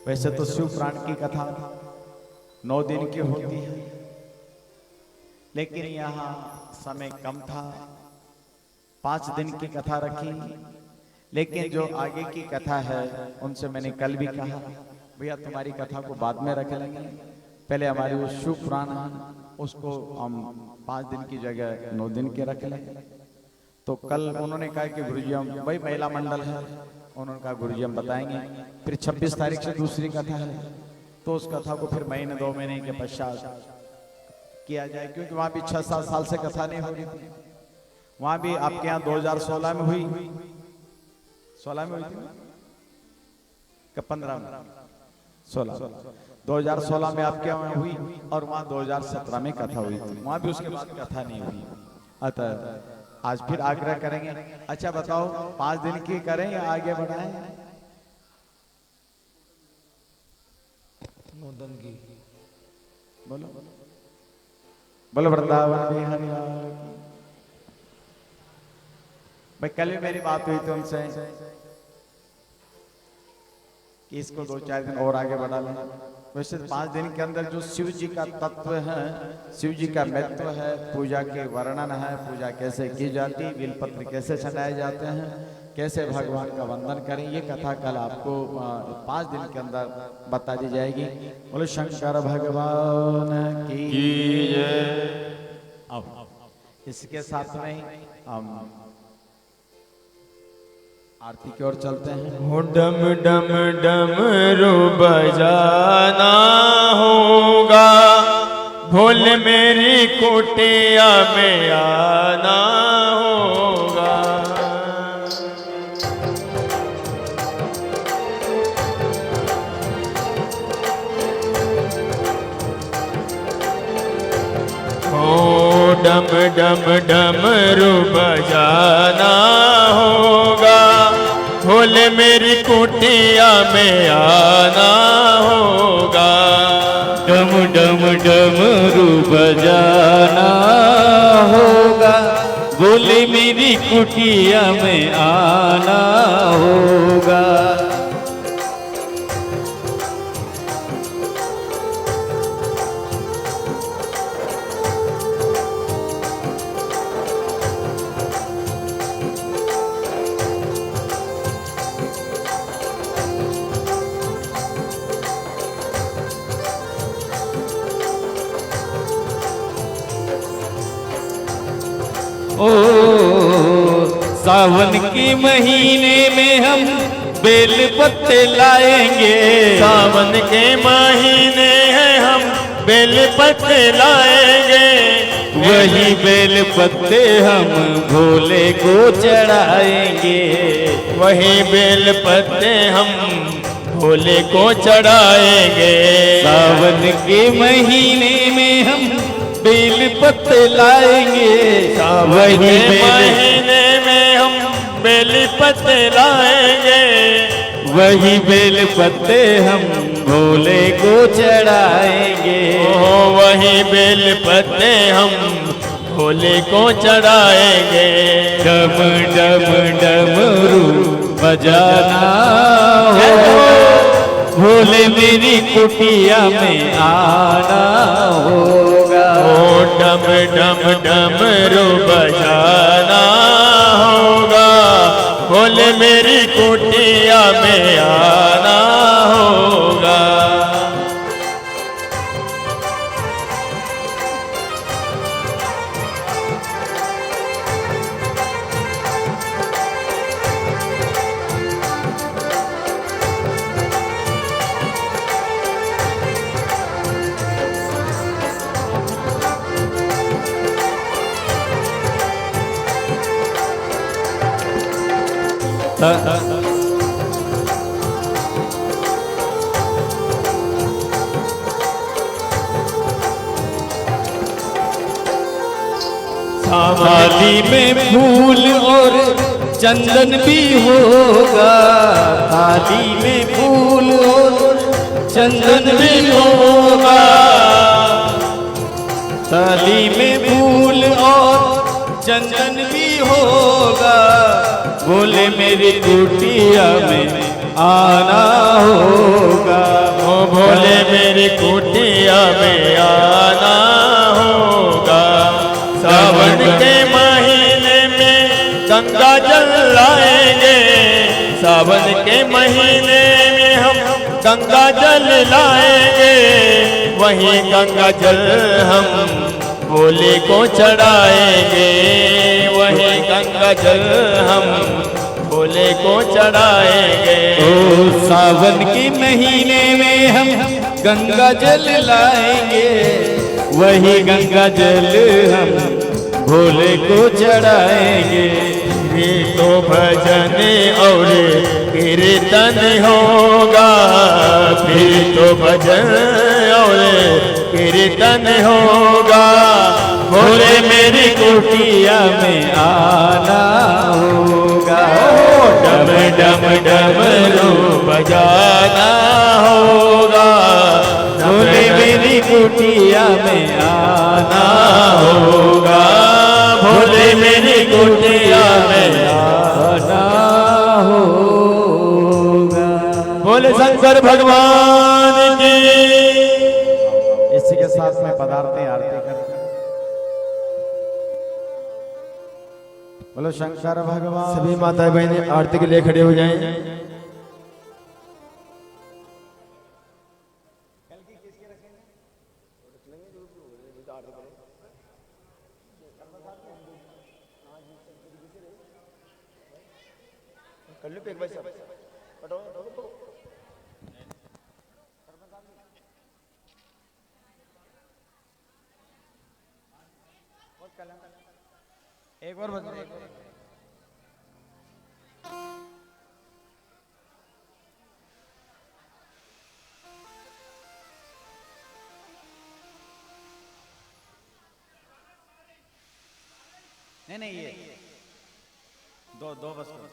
वैसे तो शिव पुराण की कथा 9 दिन की होती है, लेकिन यहाँ समय कम था, 5 दिन की कथा रखी। लेकिन जो आगे की कथा है उनसे मैंने कल भी कहा, भैया तुम्हारी कथा को बाद में रख लेंगे, पहले हमारी वो शिव पुराण है उसको हम 5 दिन की जगह 9 दिन के रख लेंगे। तो कल उन्होंने कहा कि गुरुजी हम भाई महिला मंडल है, उन्होंने कहा गुरुजी हम बताएंगे। फिर 26 तारीख से दूसरी कथा है, तो उस कथा को फिर महीने 2 महीने के पश्चात किया जाए, क्योंकि वहां भी 6-7 साल से कथा नहीं हो रही थी। वहां भी आपके यहाँ 2016 में हुई, 16 में हुई थी कि 15 में, 16 2016 में आपके यहाँ हुई और वहां 2017 में कथा हुई थी। वहां भी उसके बाद कथा नहीं हुई। अतः आज फिर आग्रह करेंगे। अच्छा बताओ 5 दिन की करें या आगे बढ़ाएं? 9 दिन की। बोलो बोलो वृंदावन बिहारी लाल। भाई कल भी मेरी बात हुई थी उनसे कि इसको 2-4 दिन और आगे बढ़ा लें। वैसे 5 दिन के अंदर जो शिव जी का तत्व है, शिव जी का महत्व है, पूजा के वर्णन है, पूजा कैसे की जाती है, बिलपत्र कैसे चढ़ाए जाते हैं, कैसे भगवान का वंदन करें, ये कथा कल आपको 5 दिन के अंदर बता दी जाएगी। बोलो शंकर भगवान की जय। अब इसके साथ में हम आरती की ओर चलते हैं। हो डम डम डमरू बजाना होगा, भोल मेरी कुटिया में आना होगा। हो डम डम डमरू बजाना होगा, भोल मेरी कुटिया में आना होगा। डम डम डमरू बजाना होगा, बोले मेरी कुटिया में आना होगा। सावन के महीने में हम बेल पत्ते लाएंगे, सावन के महीने हैं हम बेल पत्ते लाएंगे, वही बेल पत्ते हम भोले को चढ़ाएंगे, वही बेल पत्ते हम भोले को चढ़ाएंगे। सावन के महीने में हम बेल पत्ते लाएंगे, सावन के महीने में हम बेल पत्ते लाएंगे, वही बेल पत्ते हम भोले को चढ़ाएंगे, वही बेल पत्ते हम भोले को चढ़ाएंगे। डम डम डमरू बजाना हो, भोले मेरी कुटिया में आना होगा, ओ डम डम डमरू बजाना होगा, भोले मेरी कुटिया में आना होगा। थाली में फूल और चंदन भी होगा, थाली में फूल और चंदन भी होगा, थाली में फूल और चंदन भी होगा, बोले मेरी कुटिया में आना होगा, ओ भोले मेरी कुटिया में आना होगा। सावन के महीने में गंगा जल लाएंगे, सावन के महीने में हम गंगा जल लाएंगे, वही गंगा जल हम भोले को चढ़ाएंगे, वही गंगा जल हम भोले को चढ़ाएंगे। ओ सावन के महीने में हम गंगा जल लाएंगे, वही गंगा जल हम भोले को चढ़ाएंगे, फिर तो भजन और कीर्तन होगा, फिर तो भजन और कीर्तन होगा, भोले मेरी कुटिया में आना होगा, डम डम डमरू बजाना होगा, भोले मेरी कुटिया में आना होगा, भोले मेरी कुटिया में आना होगा। बोले शंकर भगवान की। इसी के साथ में पदार्थ आरती करते हैं। बोलो शंकर भगवान। सभी माता बहनें आरती के लिए खड़े हो जाएं। एक बार बता। नहीं ये दो दो बस करो।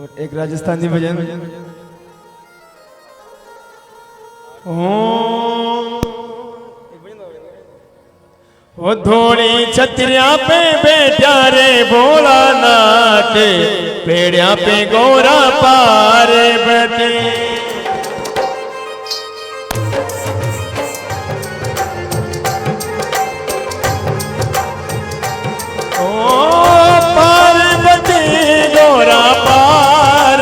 और एक राजस्थानी भजन। ओ धोड़ी छतरिया पे बैठा रे भोलानाथ, पेड़िया पे गोरा पारे बैठे। ओ पार्वती गोरा पार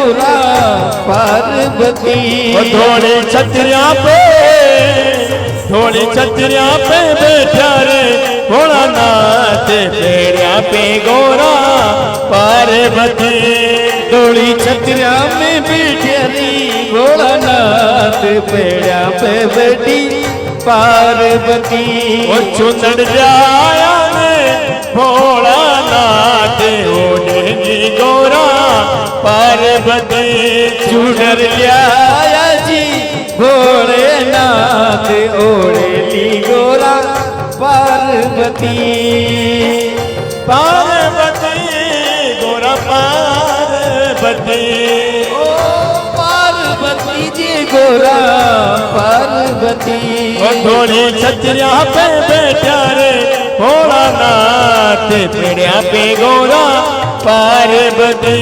गौरा पार्वती। थोड़ी छतरिया पे बैठा रे भोलानाथ, पेड़िया पे गौरा पार्वती। थोड़ी छतरिया में बैठा रे भोलानाथ, पेड़ा पे बैठी पार्वती। वो चुनर जाया ने भोलानाथ, ओढ़ेगी गौरा पार्वती। चुनर लिया जी भोलेनाथ, ओढ़ेली गौरा पार्वती। पार्वती गौरा पार्वती, ओ पार्वती जी गौरा पार्वती। थोड़ी छतरिया पे बैठा रे भोलानाथ, पेड़िया पे गौरा पार्वती।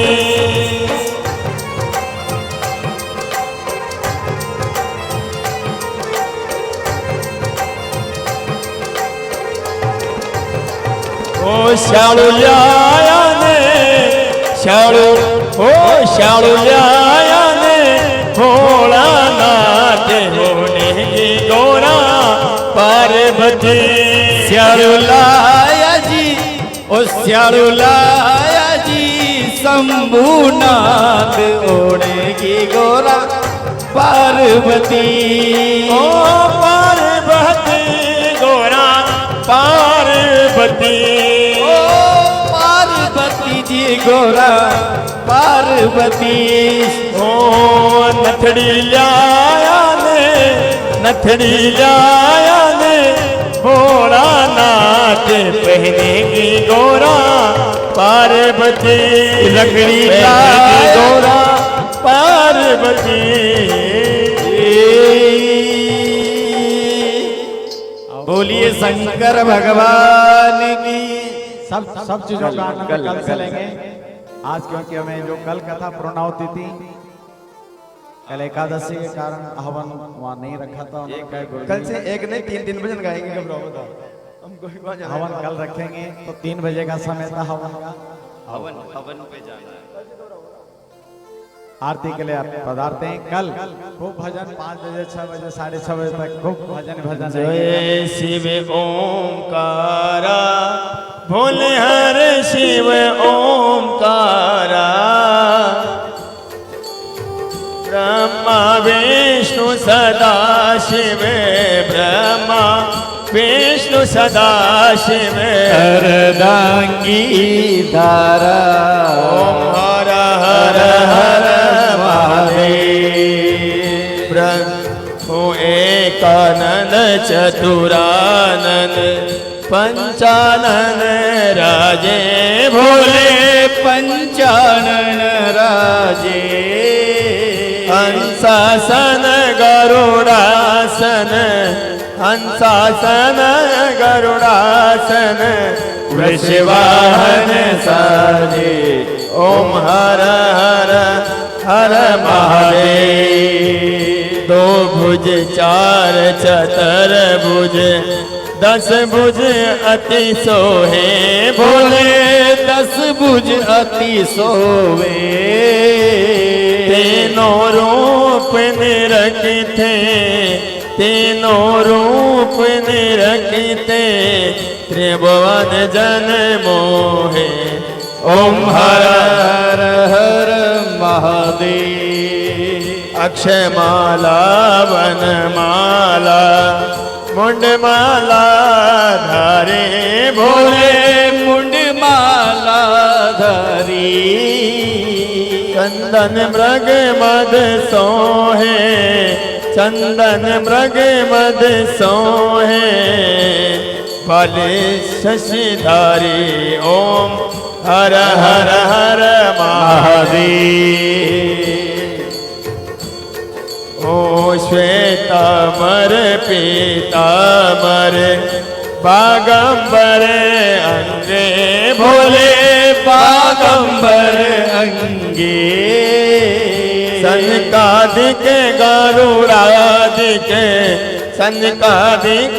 ओ श्यालू लाया ने श्यालू, ओ श्यालू लाया ने भोलानाथ, होने गौरा पार्वती। श्यालू लाया जी, ओ श्यालू लाया जी शंभुनाथ, ओढ़ेगी गौरा पार्वती। ओ पार्वती गौरा पार्वती, ओ पार्वती जी गौरा पार्वती। ओ नथड़ी लाया ने भोलानाथ, पहनेगी गौरा पार्वती। रगड़ी पहनेगी गौरा पार्वती। बोलिए शंकर भगवान की। सब चीजों का आनंद कल से लेंगे। आज क्योंकि हमें जो कल कथा पूर्णाहुति थी, कल एकादशी के कारण हवन वहाँ नहीं रखा था। कल से एक नहीं 3 भजन गाएंगे, घबराओ मत। हवन कल रखेंगे तो 3 बजे का समय था हवन का। हवन पे जाना है। आरती के लिए आप पधारते हैं। कल खूब भजन 5 बजे 6 बजे 6:30 बजे तक खूब भजन जय शिव ओंकारा, भोले हर शिव ओंकारा। ब्रह्मा विष्णु सदा शिव, ब्रह्मा विष्णु सदा शिव। अर्धांगी धारा, ओम हर हर हर महादेव। ब्रह्मो एकानंद चतुरानंद, पंचानन राजे भोले पंचानन राजे। हंसासन गरुड़ासन, हंसासन गरुड़ासन। वृषवाहन साजे, ओम हर हर हर महादेव। 2 भुज 4 चतर भुज, 10 भुज अति सोहे भोले। 10 भुज अति सोवे, तीनों रूप निरखते, तीनों रूप निरखते। त्रिभुवन जन मोहे, ओम हर हर हर महादेव। अक्षयमाला वनमाला, मुंडमाला धारे भोले। मुंडमाला धरी, चंदन मृग मद सोहे, चंदन मृग मद सोहे। भले शशिधारी, ओम हर हर हर महादेव। ओ श्वेतांबर पीतांबर, बागंबर अंगे भोले। बागंबर अंगे, सनकादिक गरुड़ादिक, सनकादिक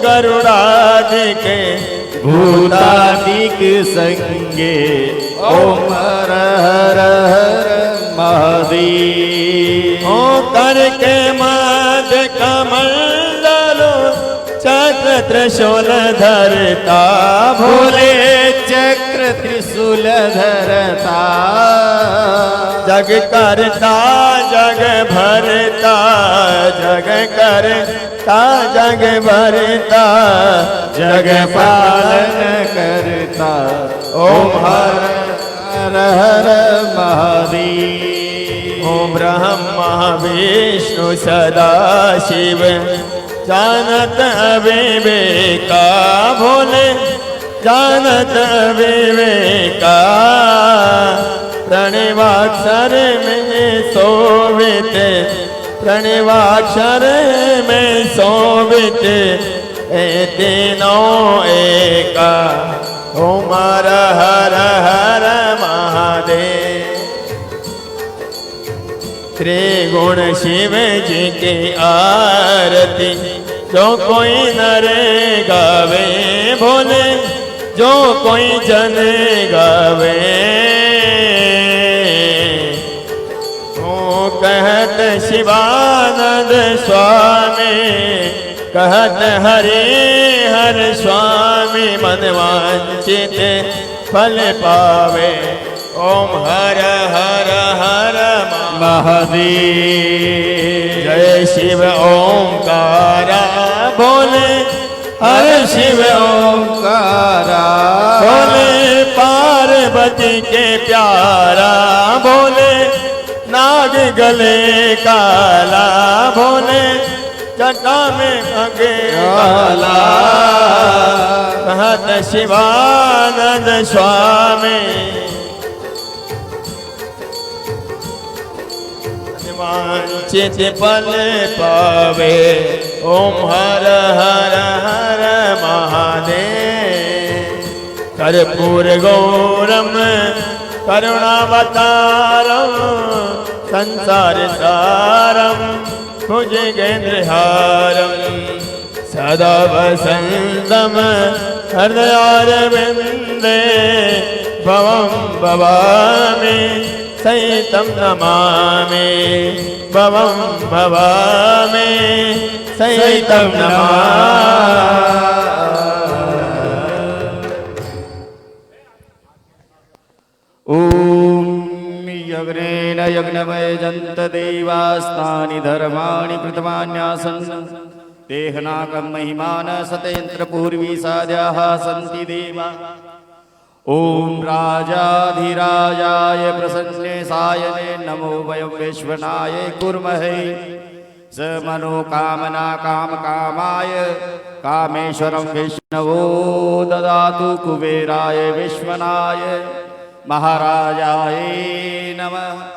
गरुड़ादिक। भूतादिक संगे, ओम हर हर हर महादेव। त्रिशूल धरता भोले, चक्र त्रिशूल धरता, जग करता जग भरता, जग करता जग भरता, जग पालन करता। ओम हर हर हर महादेव। ओम ब्रह्मा विष्णु सदा शिव, जानत विवेका भोले, जानत विवेका, प्रणवाक्षर में शोभित, प्रणवाक्षर में शोभित, ए तीनों एका। ओम हर हर हर महादेव। त्रिगुण शिव जी की आरती, जो कोई नर गावे भोले, जो कोई जन गावे। ओ कहत शिवानंद स्वामी, कहत हरे हर स्वामी, मन वांछित फल पावे। ओम हर हर हर महादेव। जय शिव ओंकारा भोले, हर शिव ओंकारा भोले, पार्वती के प्यारा भोले, नाग गले काला भोले, जटा में अगे काला, कहत शिवानंद स्वामी। वांछित फल पावे। ओम हर हर हर महादेव। कर्पूर गौरम करुणावतारम, संसार सारम भुजगेन्द्रहारम, सदा वसंतम हृदयारविंदे, भवं भवामि सहितं नमामि, भवं भवामि सहितं नमामि। ओम यज्ञेन यज्ञमयजन्त देवास्तानि धर्माणि प्रथमान्यासन्, देहनाकं महिमान सतेन्द्र पूर्वी साध्याः सन्ति देवा। ओम राजाधिराजाय प्रसन्नेशायने नमो वयं विश्वनाय कुर्महे। स मनोकामना कामकामाय, कामेश्वरं विष्णवो ददातु कुबेराय विश्वनाय महाराजाय नमः।